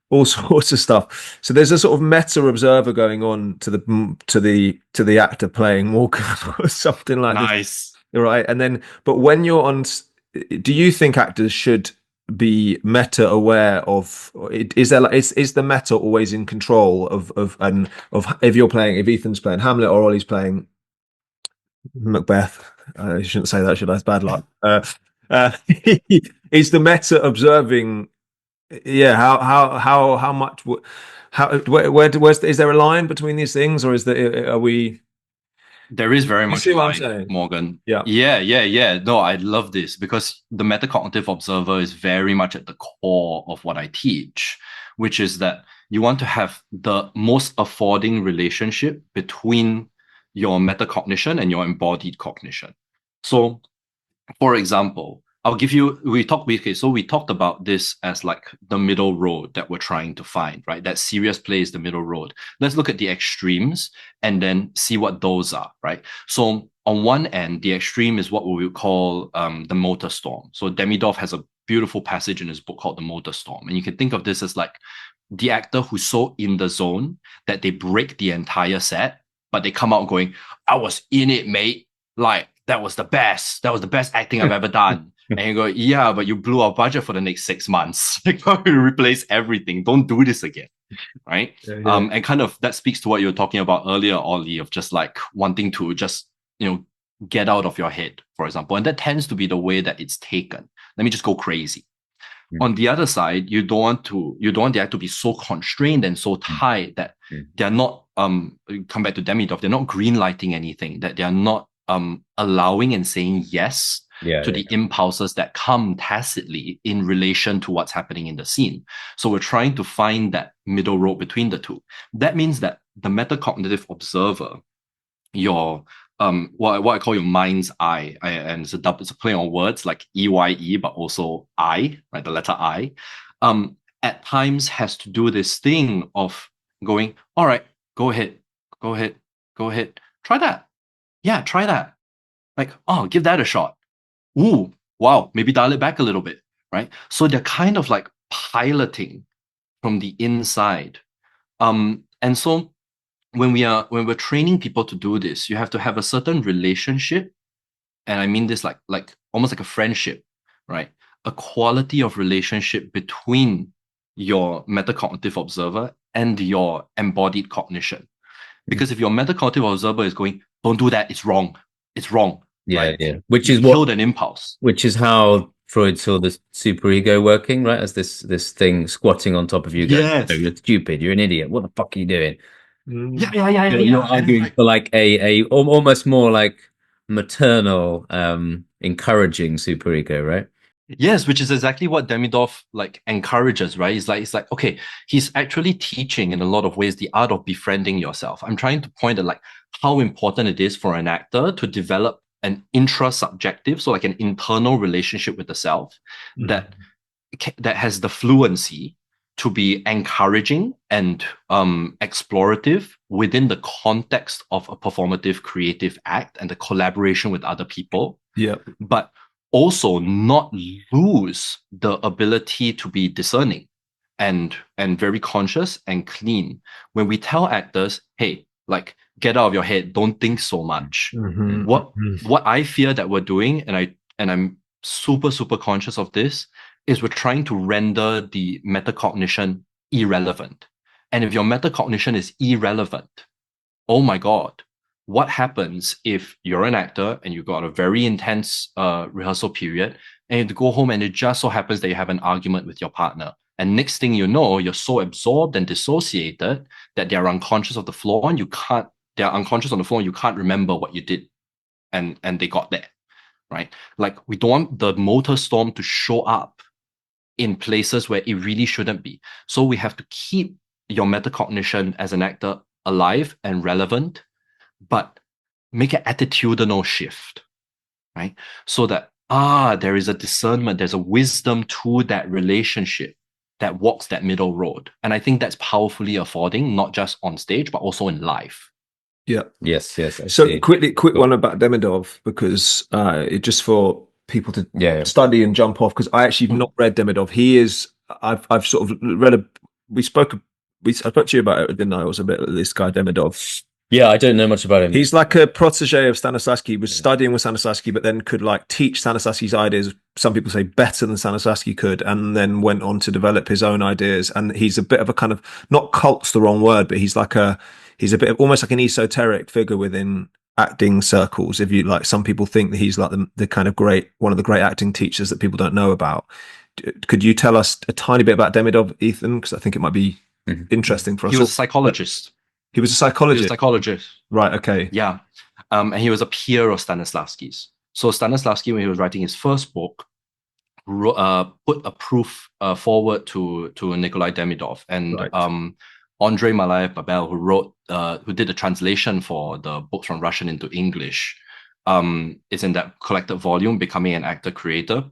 all sorts of stuff. So there's a sort of meta observer going on to the actor playing Morgan or something like Nice. this, right? And then, but when you're on, do you think actors should be meta aware of? Is the meta always in control of if you're playing, if Ethan's playing Hamlet or Ollie's playing Macbeth? You shouldn't say that, should I? It's bad luck. Is the meta observing? Yeah, how much? Where's is there a line between these things, or are we? There is very much see a what I'm line, saying? Morgan. Yeah. No, I love this because the metacognitive observer is very much at the core of what I teach, which is that you want to have the most affording relationship between your metacognition and your embodied cognition. So, for example, we talked about this as like the middle road that we're trying to find, right? That serious play is the middle road. Let's look at the extremes and then see what those are, right? So on one end, the extreme is what we would call the motor storm. So Demidov has a beautiful passage in his book called The Motor Storm. And you can think of this as like the actor who's so in the zone that they break the entire set, but they come out going, I was in it, mate. Like, that was the best. That was the best acting I've ever done. And you go, yeah, but you blew our budget for the next 6 months. Like, you replace everything. Don't do this again, right? Yeah. And kind of that speaks to what you were talking about earlier, Ollie, of just like wanting to just, you know, get out of your head, for example. And that tends to be the way that it's taken. Let me just go crazy. On the other side, you don't want the act to be so constrained and so tight that they're not come back to Demidov, they're not green lighting anything, that they're not allowing and saying yes to the impulses that come tacitly in relation to what's happening in the scene. So we're trying to find that middle road between the two. That means that the metacognitive observer, your what I call your mind's eye, and it's a play on words like EYE, but also I, right? The letter I, at times has to do this thing of going, all right, go ahead, try that. Yeah, try that. Like, oh, give that a shot. Ooh, wow, maybe dial it back a little bit, right? So they're kind of like piloting from the inside. And so when we're training people to do this, you have to have a certain relationship, and I mean this like almost like a friendship, right? A quality of relationship between your metacognitive observer and your embodied cognition. Because if your metacognitive observer is going, don't do that, it's wrong, right? Which you is killed an impulse. Which is how Freud saw the superego working, right? As this thing squatting on top of you, going, Yes. "Oh, you're stupid, you're an idiot. What the fuck are you doing?" Yeah. You're arguing for like a almost more like maternal, encouraging superego, right? Yes, which is exactly what Demidov like encourages, right? It's like, okay, he's actually teaching in a lot of ways the art of befriending yourself. I'm trying to point at like how important it is for an actor to develop an intra-subjective, so like an internal relationship with the self that has the fluency to be encouraging and explorative within the context of a performative creative act and the collaboration with other people. Yeah. But also not lose the ability to be discerning and very conscious and clean. When we tell actors, hey, like get out of your head. Don't think so much. Mhm. What I fear that we're doing, and I'm super, super conscious of this, is we're trying to render the metacognition irrelevant. And if your metacognition is irrelevant, oh my God, what happens if you're an actor and you've got a very intense rehearsal period and you have to go home and it just so happens that you have an argument with your partner? And next thing you know, you're so absorbed and dissociated that they're unconscious of the floor and they're unconscious on the floor and you can't remember what you did and they got there, right? Like we don't want the motor storm to show up in places where it really shouldn't be. So we have to keep your metacognition as an actor alive and relevant, but make an attitudinal shift, right? So that, there is a discernment, there's a wisdom to that relationship that walks that middle road. And I think that's powerfully affording, not just on stage, but also in life. Yeah. Yes. I So see. quick Cool. one about Demidov, because just for people to Yeah. study and jump off, because I actually have not read Demidov. He is, I've sort of read I spoke to you about it, didn't I? It was a bit of this guy Demidov. Yeah, I don't know much about him. He's like a protege of Stanislavski. He was studying with Stanislavski, but then could like teach Stanislavski's ideas. Some people say better than Stanislavski could, and then went on to develop his own ideas. And he's a bit of a kind of, not cult's the wrong word, but he's a bit of almost like an esoteric figure within acting circles. If you like, some people think that he's like the kind of one of the great acting teachers that people don't know about. Could you tell us a tiny bit about Demidov, Ethan? Because I think it might be interesting for us. He was a psychologist. He was a psychologist. He was a psychologist. Right, okay. Yeah. And he was a peer of Stanislavski's. So Stanislavski, when he was writing his first book, put a proof forward to Nikolai Demidov. And Right. Andrei Malayev-Babel, who did the translation for the book from Russian into English, is in that collected volume, Becoming an Actor Creator,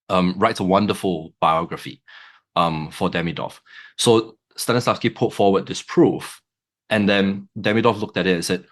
writes a wonderful biography for Demidov. So Stanislavski put forward this proof, and then Demidov looked at it and said,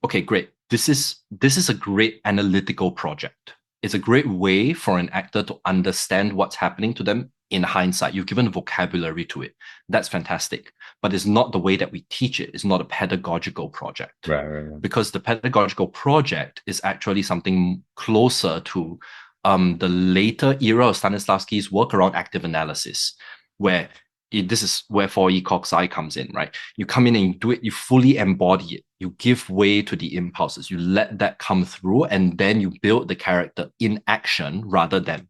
okay, great. This is a great analytical project. It's a great way for an actor to understand what's happening to them in hindsight. You've given vocabulary to it. That's fantastic. But it's not the way that we teach it. It's not a pedagogical project. Right. Because the pedagogical project is actually something closer to the later era of Stanislavski's work around active analysis, where this is where 4E Hsieh comes in, right? You come in and you do it, you fully embody it. You give way to the impulses. You let that come through, and then you build the character in action rather than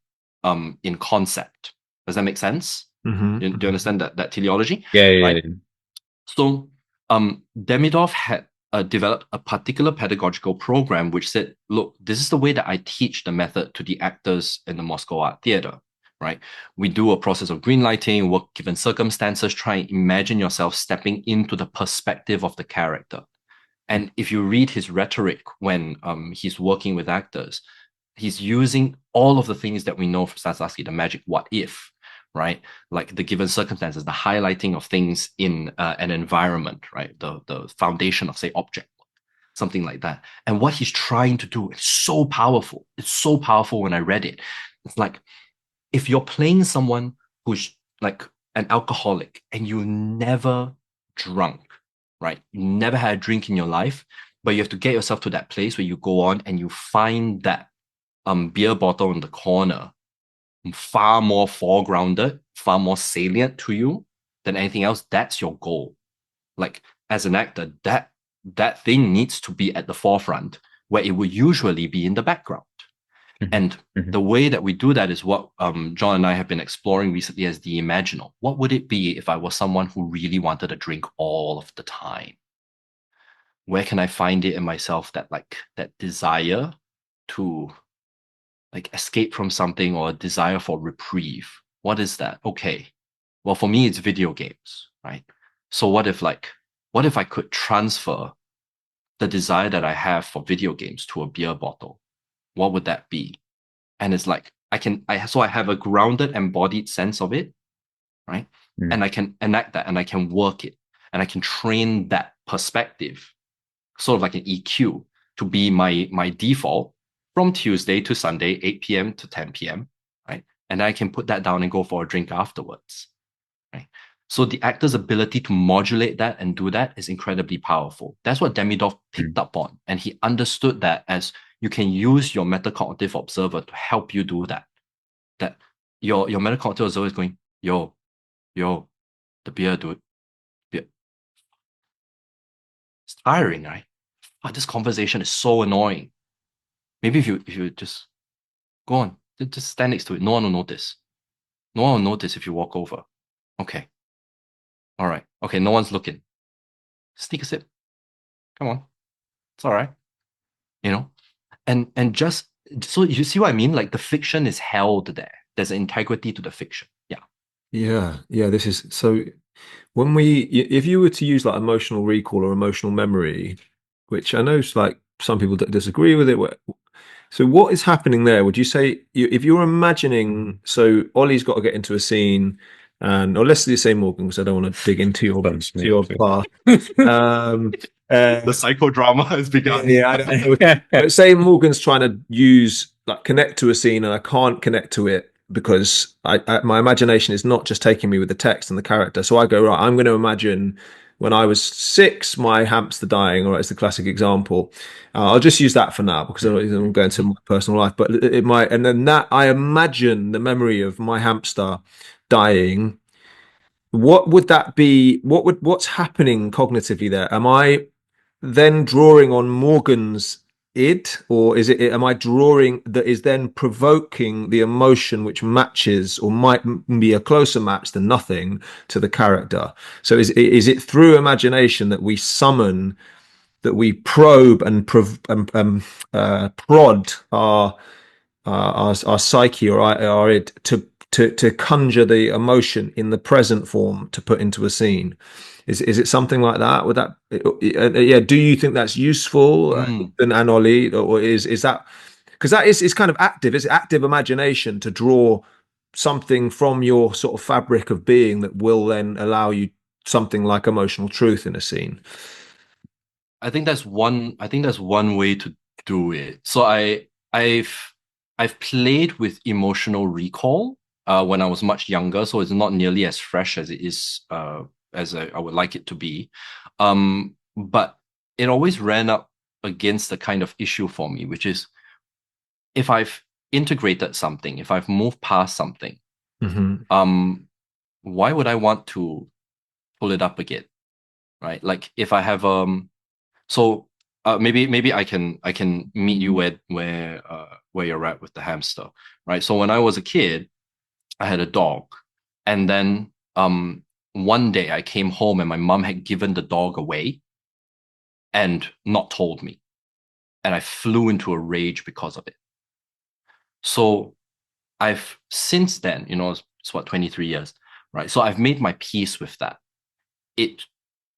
in concept. Does that make sense? Mm-hmm. Do you understand that teleology? Yeah. Right? So Demidov had developed a particular pedagogical program which said, look, this is the way that I teach the method to the actors in the Moscow Art Theater. Right? We do a process of greenlighting, work given circumstances, try and imagine yourself stepping into the perspective of the character. And if you read his rhetoric when he's working with actors, he's using all of the things that we know from Stanislavski, the magic what if, right? Like the given circumstances, the highlighting of things in an environment, right? The foundation of, say, object, something like that. And what he's trying to do is so powerful. It's so powerful when I read it. It's like, if you're playing someone who's like an alcoholic and you never drunk, right? You never had a drink in your life, but you have to get yourself to that place where you go on and you find that beer bottle in the corner far more foregrounded, far more salient to you than anything else. That's your goal. Like as an actor, that thing needs to be at the forefront where it would usually be in the background. And the way that we do that is what John and I have been exploring recently as the imaginal. What would it be if I was someone who really wanted a drink all of the time? Where can I find it in myself, that desire to like escape from something, or a desire for reprieve? What is that? Okay. Well, for me, it's video games, right? So what if I could transfer the desire that I have for video games to a beer bottle? What would that be? And it's like I have a grounded, embodied sense of it, right? And I can enact that, and I can work it, and I can train that perspective, sort of like an EQ, to be my default from Tuesday to Sunday, 8 p.m. to 10 p.m., right? And I can put that down and go for a drink afterwards, right? So the actor's ability to modulate that and do that is incredibly powerful. That's what Demidov picked up on. And he understood that as you can use your metacognitive observer to help you do that. That your metacognitive observer is going, yo, the beer, dude. Beer. It's tiring, right? Oh, this conversation is so annoying. Maybe if you just go on, just stand next to it. No one will notice. No one will notice if you walk over. Okay. All right. Okay, no one's looking. Sneak a sip. Come on. It's all right. You know? And just so you see what I mean? Like the fiction is held there. There's an integrity to the fiction. Yeah. Yeah. This is so when if you were to use like emotional recall or emotional memory, which I know is like some people disagree with it. So what is happening there? Would you say if you're imagining, so Ollie's got to get into a scene, and or let's just say Morgan, because I don't want to dig into your path. The psychodrama has begun. Yeah, but say Morgan's trying to connect to a scene, and I can't connect to it because my imagination is not just taking me with the text and the character. So I go, right, I'm going to imagine when I was 6, my hamster dying, or it's the classic example. I'll just use that for now because I'm going to my personal life. But it might, and then that I imagine the memory of my hamster dying. What would that be? What's happening cognitively there? Am I then drawing on Morgan's id, or am I drawing that is then provoking the emotion which matches or might be a closer match than nothing to the character? So is it through imagination that we summon, that we probe and prod our psyche or our id to conjure the emotion in the present form to put into a scene? Is it something like that? Would that yeah? Do you think that's useful, and Ollie, or is that because that is kind of active? It's active imagination to draw something from your sort of fabric of being that will then allow you something like emotional truth in a scene. I think that's one way to do it. So I've played with emotional recall when I was much younger, so it's not nearly as fresh as it is as I would like it to be. But it always ran up against the kind of issue for me, which is if I've integrated something, if I've moved past something, why would I want to pull it up again? Right? Like if I have so maybe I can meet you where you're at with the hamster, right? So when I was a kid, I had a dog, and then one day I came home and my mom had given the dog away and not told me, and I flew into a rage because of it. So I've since then, it's what, 23 years, right? So I've made my peace with that. It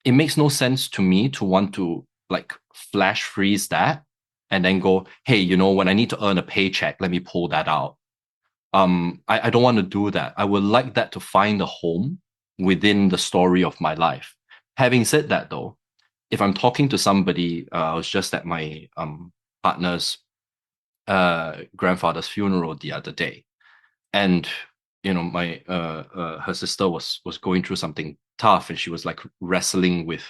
makes no sense to me to want to like flash freeze that and then go, hey, when I need to earn a paycheck, let me pull that out. I don't want to do that. I would like that to find a home within the story of my life. Having said that, though, if I'm talking to somebody, I was just at my partner's grandfather's funeral the other day, and my her sister was going through something tough, and she was like wrestling with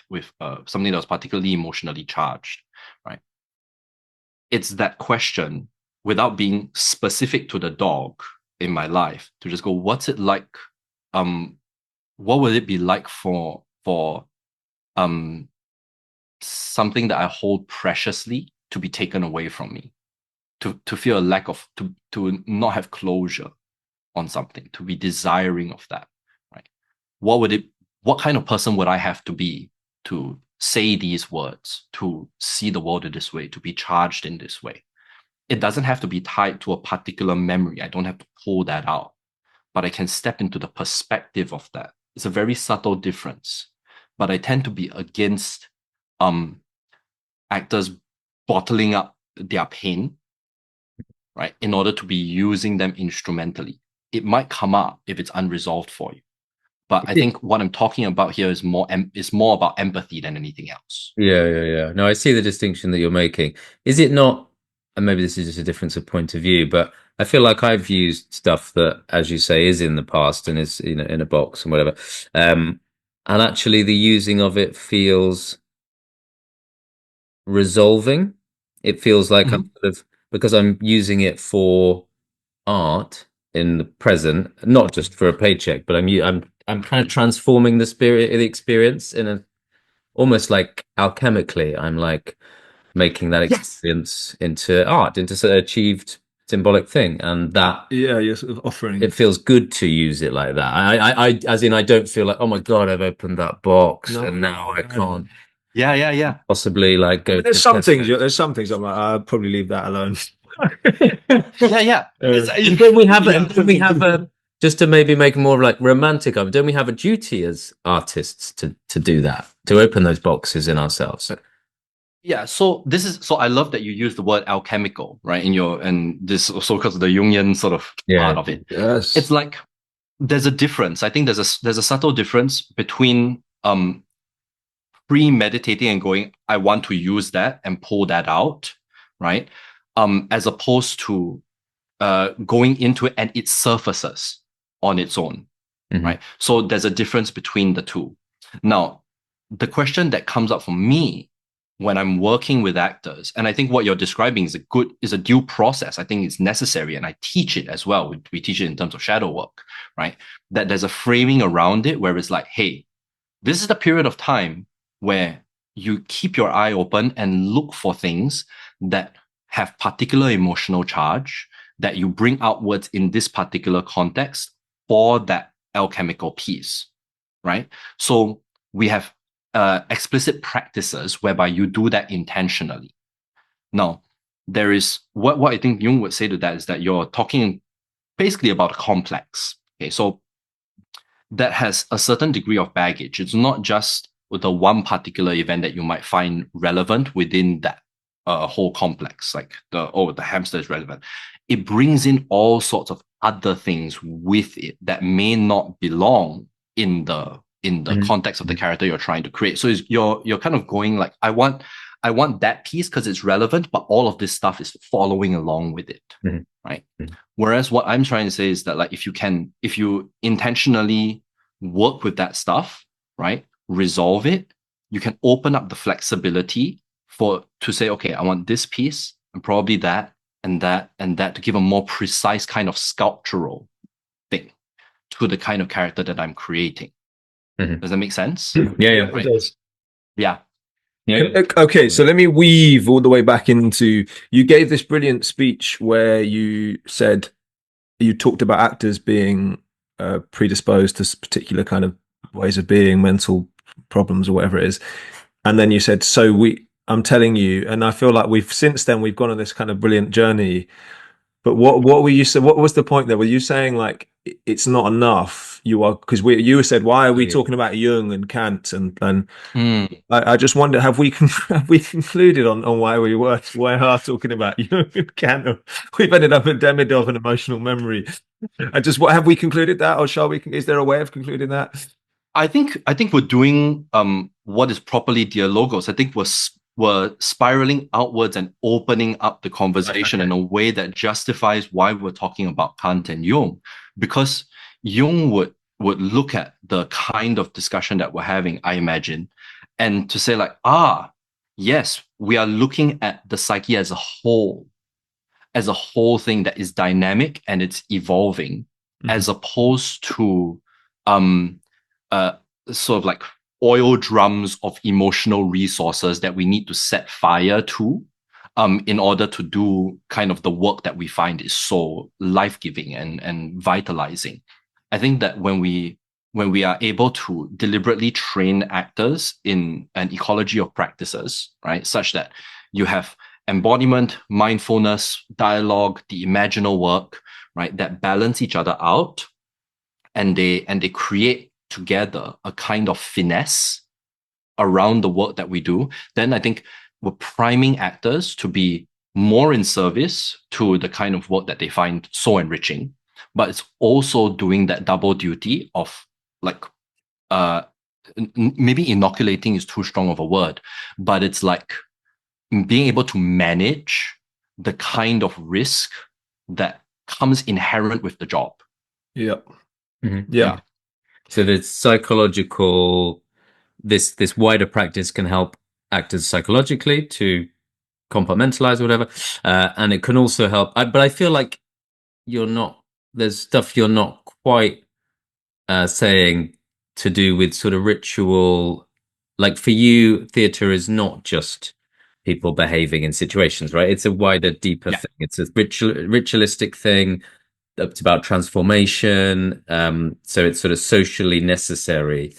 something that was particularly emotionally charged, right? It's that question, without being specific to the dog in my life, to just go, what's it like? What would it be like for something that I hold preciously to be taken away from me, to feel a lack of, to not have closure on something, to be desiring of that, right? What kind of person would I have to be to say these words, to see the world in this way, to be charged in this way? It doesn't have to be tied to a particular memory. I don't have to pull that out, but I can step into the perspective of that. It's a very subtle difference, but I tend to be against actors bottling up their pain, right, in order to be using them instrumentally. It might come up if it's unresolved for you, but I think what I'm talking about here is more about empathy than anything else. Yeah. No, I see the distinction that you're making. Is it not and maybe this is just a difference of point of view, but I feel like I've used stuff that, as you say, is in the past and is, in a box and whatever. And actually the using of it feels resolving. It feels like I'm sort of, because I'm using it for art in the present, not just for a paycheck, but I'm kind of transforming the spirit of the experience in a almost like alchemically. I'm like making that experience into art, into sort of achieved symbolic thing, and that Yeah, you're sort of offering. it feels good to use it like that. I as in, I don't feel like, oh my God, I've opened that box and now I can't Yeah. possibly like go. There's some things. There's some things I'm like, I'll probably leave that alone. Yeah. And then we have, just to maybe make more like romantic of it, don't we have a duty as artists to do that, to open those boxes in ourselves? Yeah, so I love that you use the word alchemical, right? And this also because of the Jungian sort of part of it. Yes. It's like there's a difference. I think there's a subtle difference between premeditating and going, I want to use that and pull that out, right? As opposed to going into it and it surfaces on its own, right? So there's a difference between the two. Now, the question that comes up for me when I'm working with actors, and I think what you're describing is a due process. I think it's necessary, and I teach it as well. We teach it in terms of shadow work, right? That there's a framing around it where it's like, hey, this is the period of time where you keep your eye open and look for things that have particular emotional charge that you bring outwards in this particular context for that alchemical piece, right? So we have explicit practices whereby you do that intentionally. Now, there is what I think Jung would say to that is that you're talking basically about a complex. Okay, so that has a certain degree of baggage. It's not just the one particular event that you might find relevant within that whole complex, like the hamster is relevant. It brings in all sorts of other things with it that may not belong in the context of the character you're trying to create. So you're kind of going like, I want that piece because it's relevant, but all of this stuff is following along with it, right? Whereas what I'm trying to say is that like if you intentionally work with that stuff, right, resolve it, you can open up the flexibility to say, okay, I want this piece and probably that and that and that to give a more precise kind of sculptural thing to the kind of character that I'm creating. Does that make sense? Yeah, right? It does. Yeah. Okay, so let me weave all the way back into, you gave this brilliant speech where you said, you talked about actors being predisposed to particular kind of ways of being, mental problems or whatever it is. And then you said, I'm telling you, and I feel like since then we've gone on this kind of brilliant journey. But what were you saying? What was the point there? Were you saying like it's not enough? You said, why are we talking about Jung and Kant and I just wonder, have we concluded on why we are talking about Jung and Kant? We've ended up at Demidov and emotional memory. What have we concluded that, or shall we? Is there a way of concluding that? I think we're doing what is properly dialogos. I think we're spiraling outwards and opening up the conversation in a way that justifies why we're talking about Kant and Jung, because Jung would look at the kind of discussion that we're having, I imagine, and to say like, yes, we are looking at the psyche as a whole thing that is dynamic and it's evolving, as opposed to sort of like oil drums of emotional resources that we need to set fire to in order to do kind of the work that we find is so life-giving and vitalizing. I think that when we are able to deliberately train actors in an ecology of practices, right, such that you have embodiment, mindfulness, dialogue, the imaginal work, right, that balance each other out, and they create together a kind of finesse around the work that we do, then I think we're priming actors to be more in service to the kind of work that they find so enriching. But it's also doing that double duty of like, maybe inoculating is too strong of a word, but it's like being able to manage the kind of risk that comes inherent with the job. Yeah. Mhm. Yeah. So the psychological, this wider practice can help actors psychologically to compartmentalize or whatever, and it can also help. But I feel like there's stuff you're not quite saying to do with sort of ritual. Like for you, theatre is not just people behaving in situations, right? It's a wider, deeper Yeah. thing. It's a ritualistic thing. It's about transformation. So it's sort of socially necessary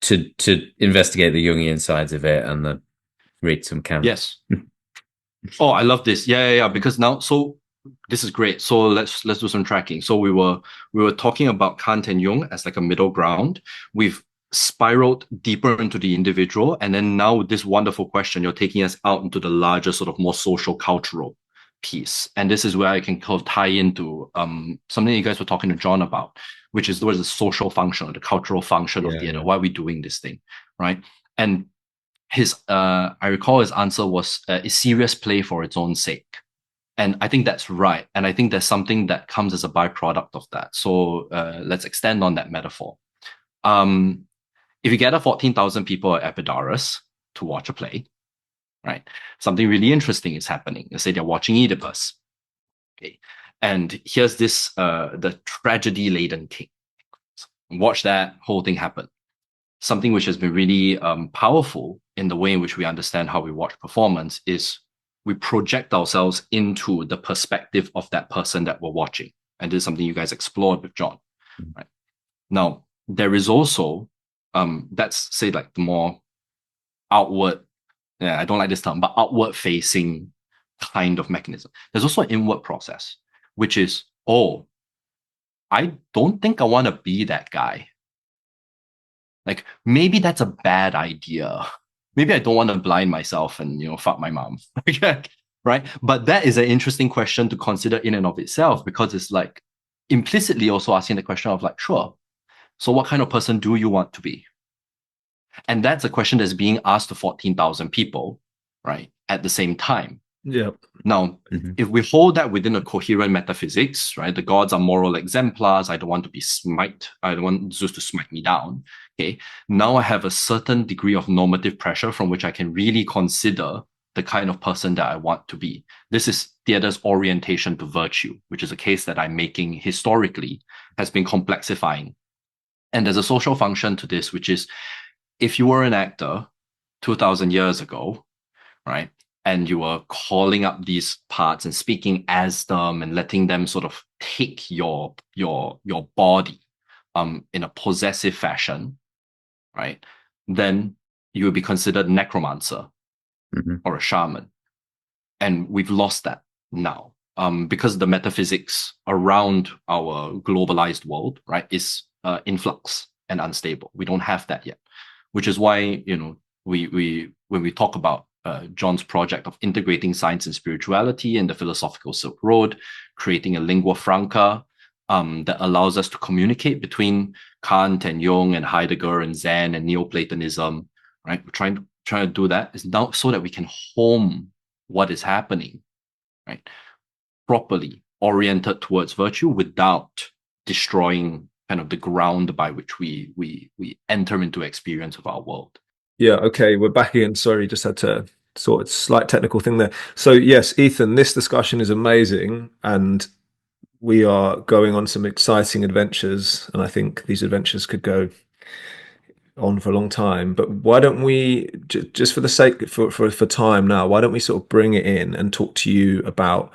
to investigate the Jungian sides of it and read some Kant. Yes. Oh, I love this. Yeah. Because now, so this is great. So let's do some tracking. So we were talking about Kant and Jung as like a middle ground. We've spiraled deeper into the individual, and then now with this wonderful question, you're taking us out into the larger sort of more social cultural piece. And this is where I can kind of tie into something you guys were talking to John about, which is what is the social function or the cultural function of theater. Why are we doing this thing, right? And his I recall his answer was is serious play for its own sake. And I think that's right. And I think there's something that comes as a byproduct of that. So let's extend on that metaphor. If you gather 14,000 people at Epidaurus to watch a play, right? Something really interesting is happening. Let's say they're watching Oedipus. Okay. And here's this the tragedy-laden king. Watch that whole thing happen. Something which has been really powerful in the way in which we understand how we watch performance is we project ourselves into the perspective of that person that we're watching. And this is something you guys explored with John. Right? Now, there is also, that's say like the more outward, yeah, I don't like this term, but outward facing kind of mechanism. There's also an inward process, which is, oh, I don't think I want to be that guy. Like maybe that's a bad idea. Maybe I don't want to blind myself and fuck my mom. Right? But that is an interesting question to consider in and of itself, because it's like implicitly also asking the question of like, sure, so what kind of person do you want to be? And that's a question that's being asked to 14,000 people, right? At the same time. Yeah. Now, if we hold that within a coherent metaphysics, right? The gods are moral exemplars. I don't want to be smite. I don't want Zeus to smite me down. Okay. Now I have a certain degree of normative pressure from which I can really consider the kind of person that I want to be. This is theater's orientation to virtue, which is a case that I'm making historically, has been complexifying. And there's a social function to this, which is if you were an actor 2,000 years ago, right? And you were calling up these parts and speaking as them and letting them sort of take your body in a possessive fashion, right? Then you would be considered a necromancer or a shaman. And we've lost that now because the metaphysics around our globalized world, right, is in flux and unstable. We don't have that yet, which is why, we when we talk about John's project of integrating science and spirituality in the philosophical Silk Road, creating a lingua franca that allows us to communicate between Kant and Jung and Heidegger and Zen and Neoplatonism, right? We're trying to do that is now so that we can home what is happening, right? Properly oriented towards virtue without destroying kind of the ground by which we enter into experience of our world. Yeah, okay, we're back again. Sorry, just had to sort of slight technical thing there. So yes, Ethan, this discussion is amazing, and we are going on some exciting adventures, and I think these adventures could go on for a long time. But why don't we, just for the sake for time now, why don't we sort of bring it in and talk to you about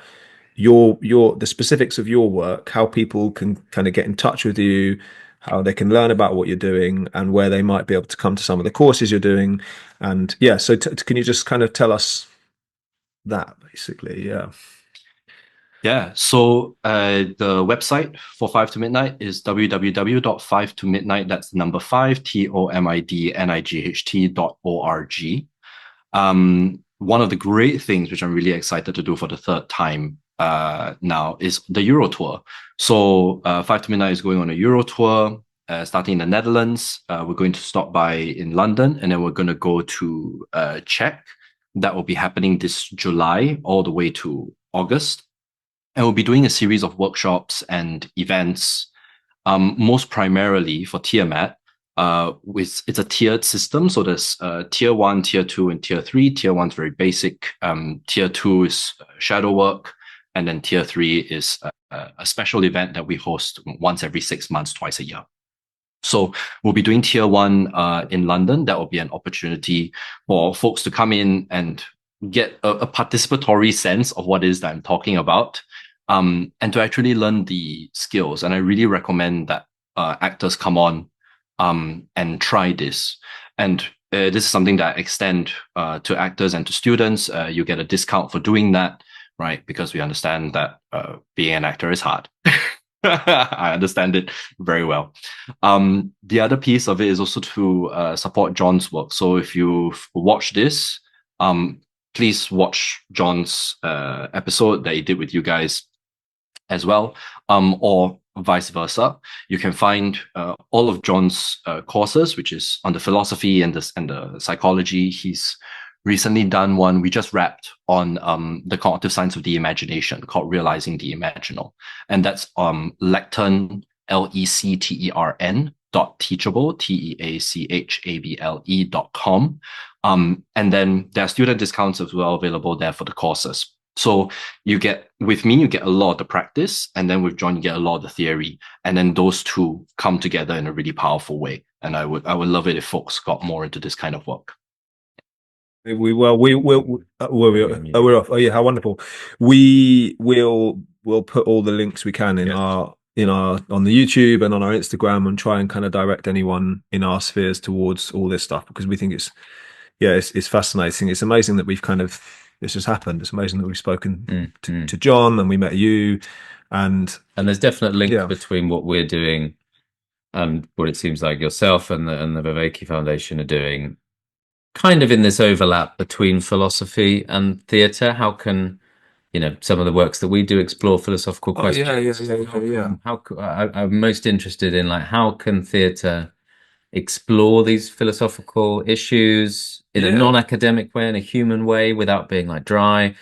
the specifics of your work, how people can kind of get in touch with you, how they can learn about what you're doing, and where they might be able to come to some of the courses you're doing. And yeah, so can you just kind of tell us that basically? Yeah, so the website for 5 to Midnight is www.5tomidnight, that's the number 5, TOMIDNIGHT.org. One of the great things which I'm really excited to do for the third time now is the Euro tour. So 5 to Midnight is going on a Euro tour, starting in the Netherlands. We're going to stop by in London, and then we're going to go to Czech, that will be happening this July all the way to August. And we'll be doing a series of workshops and events, most primarily for TIAMAT. It's a tiered system. So there's tier 1, tier 2, and tier 3. Tier 1 is very basic. Tier 2 is shadow work. And then tier 3 is a special event that we host once every 6 months, twice a year. So we'll be doing tier 1 in London. That will be an opportunity for folks to come in and get a participatory sense of what it is that I'm talking about, and to actually learn the skills. And I really recommend that actors come on and try this. And this is something that I extend to actors and to students. You get a discount for doing that, right? Because we understand that being an actor is hard. I understand it very well. The other piece of it is also to support John's work. So if you've watched this, please watch John's episode that he did with you guys as well, or vice versa. You can find all of John's courses, which is on the philosophy and the psychology. He's recently done one we just wrapped on the cognitive science of the imagination called Realizing the Imaginal. And that's Lectern, LECTERN .teachable, TEACHABLE.com. And then there are student discounts as well available there for the courses. So you get, with me, you get a lot of the practice, and then with John, you get a lot of the theory. And then those two come together in a really powerful way. And I would love it if folks got more into this kind of work. We're off. Oh yeah, how wonderful. We'll put all the links we can in our on the YouTube and on our Instagram, and try and kind of direct anyone in our spheres towards all this stuff, because we think it's fascinating. It's amazing that this has happened. It's amazing that we've spoken to John, and we met you, and there's definite link between what we're doing and what it seems like yourself and the Viveki Foundation are doing, kind of in this overlap between philosophy and theatre. How can, some of the works that we do explore philosophical questions? I'm most interested in, like, how can theatre explore these philosophical issues in a non-academic way, in a human way, without being like dry,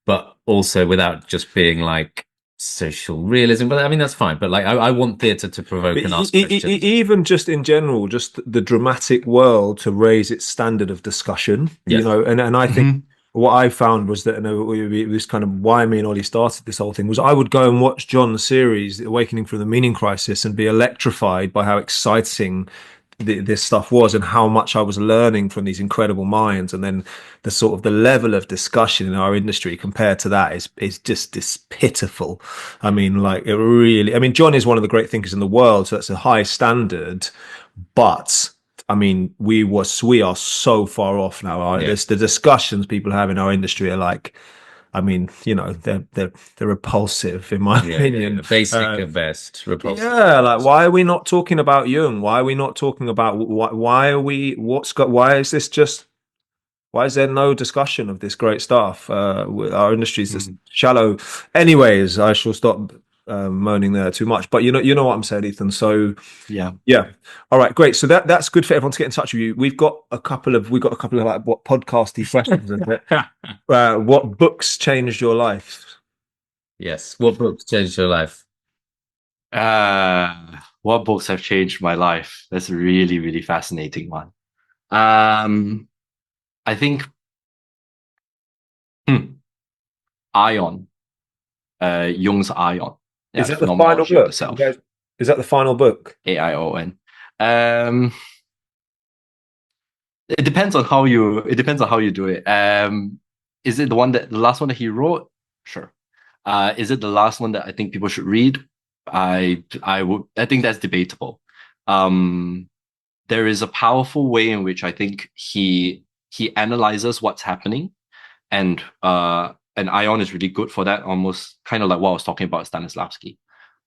but also without just being like social realism. But I mean, that's fine. But like, I want theatre to provoke and ask questions. Even just in general, just the dramatic world to raise its standard of discussion, and I think what I found was that, it was kind of why me and Ollie started this whole thing, was I would go and watch John's series, Awakening from the Meaning Crisis, and be electrified by how exciting this stuff was, and how much I was learning from these incredible minds. And then the sort of the level of discussion in our industry compared to that is just this pitiful. I mean, like, it really, I mean, John is one of the great thinkers in the world, so that's a high standard, but I mean, we are so far off now. The discussions people have in our industry are like, I mean, they're repulsive, in my opinion. Basic at best, repulsive. Yeah, like, why are we not talking about Jung? Why are we not talking about why is there no discussion of this great stuff? Our industry is just shallow. Anyways, I shall stop moaning there too much. But you know what I'm saying, Ethan. So yeah. All right, great. So that's good for everyone to get in touch with you. We've got a couple of like what podcasty questions. What books changed your life? Yes. What books changed your life? What books have changed my life? That's a really, really fascinating one. I think Ion, Jung's Ion. Is that the final book? Is that the final book? AION. It depends on how you do it. Is it the last one that he wrote? Sure. Is it the last one that I think people should read? I think that's debatable. There is a powerful way in which I think he analyzes what's happening, and Ion is really good for that, almost kind of like what I was talking about Stanislavski.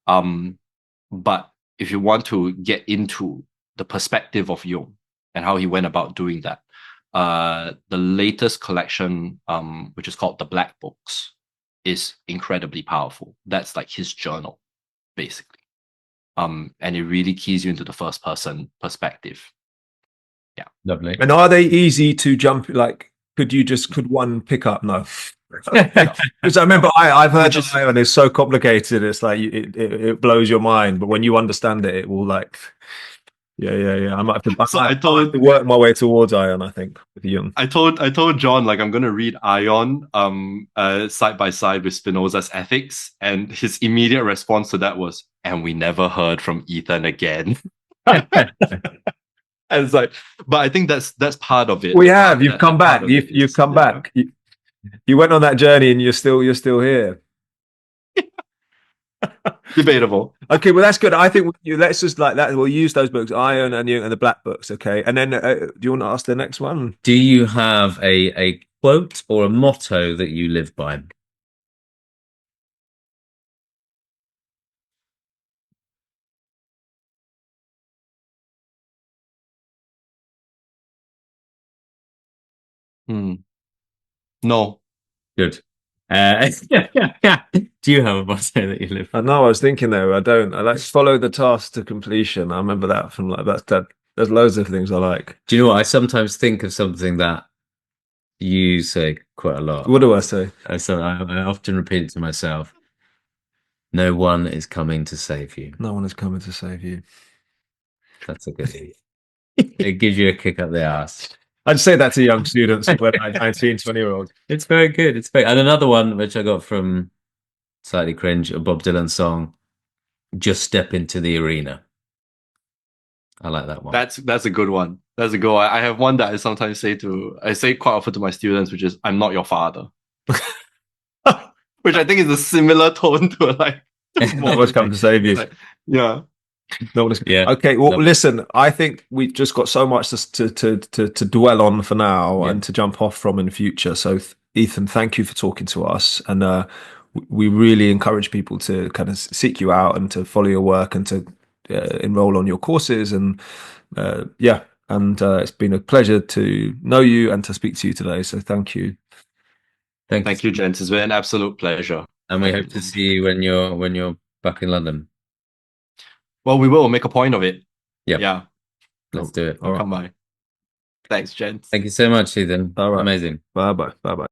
But if you want to get into the perspective of Jung and how he went about doing that, the latest collection, which is called The Black Books, is incredibly powerful. That's like his journal, basically. And it really keys you into the first person perspective. Yeah. Lovely. And are they easy to jump, like, could one pick up? No. Because I remember I've heard ion is so complicated. It's like it blows your mind, but when you understand it, it will like, yeah. I might have to work my way towards ion. I think with Jung. I told John, like, I'm gonna read Ion side by side with Spinoza's Ethics, and his immediate response to that was, "And we never heard from Ethan again." And it's like, but I think that's part of it. We have. You've come back. You've come back. You went on that journey, and you're still here. Debatable. Okay, well that's good. I think let's just like that. We'll use those books, Iron and Jung and the Black books. Okay, and then do you want to ask the next one? Do you have a quote or a motto that you live by? No. Good. Do you have a motto that you live by? No, I was thinking though. I don't. I like follow the task to completion. I remember that from like that. There's loads of things I like. Do you know what? I sometimes think of something that you say quite a lot. What do I say? So I often repeat it to myself. No one is coming to save you. No one is coming to save you. That's a good. It gives you a kick up the ass. I'd say that to young students when 19, 20-year-olds. It's very good. It's very. And another one which I got from slightly cringe, a Bob Dylan song. Just step into the arena. I like that one. That's a good one. That's a good one. I have one that I sometimes say quite often to my students, which is, "I'm not your father," which I think is a similar tone to like. No one's coming to save you. Like, yeah. No one is. Yeah. Okay. Well, listen. I think we've just got so much to dwell on for now and to jump off from in the future. So, Ethan, thank you for talking to us, and we really encourage people to kind of seek you out and to follow your work and to enroll on your courses. And it's been a pleasure to know you and to speak to you today. So, thank you. Thank you, gents. It's been an absolute pleasure. And we hope to see you when you're back in London. Well, we will make a point of it. Yep. Yeah. Let's do it. I'll come by. Thanks, gents. Thank you so much, Ethan. All right. Amazing. Bye bye.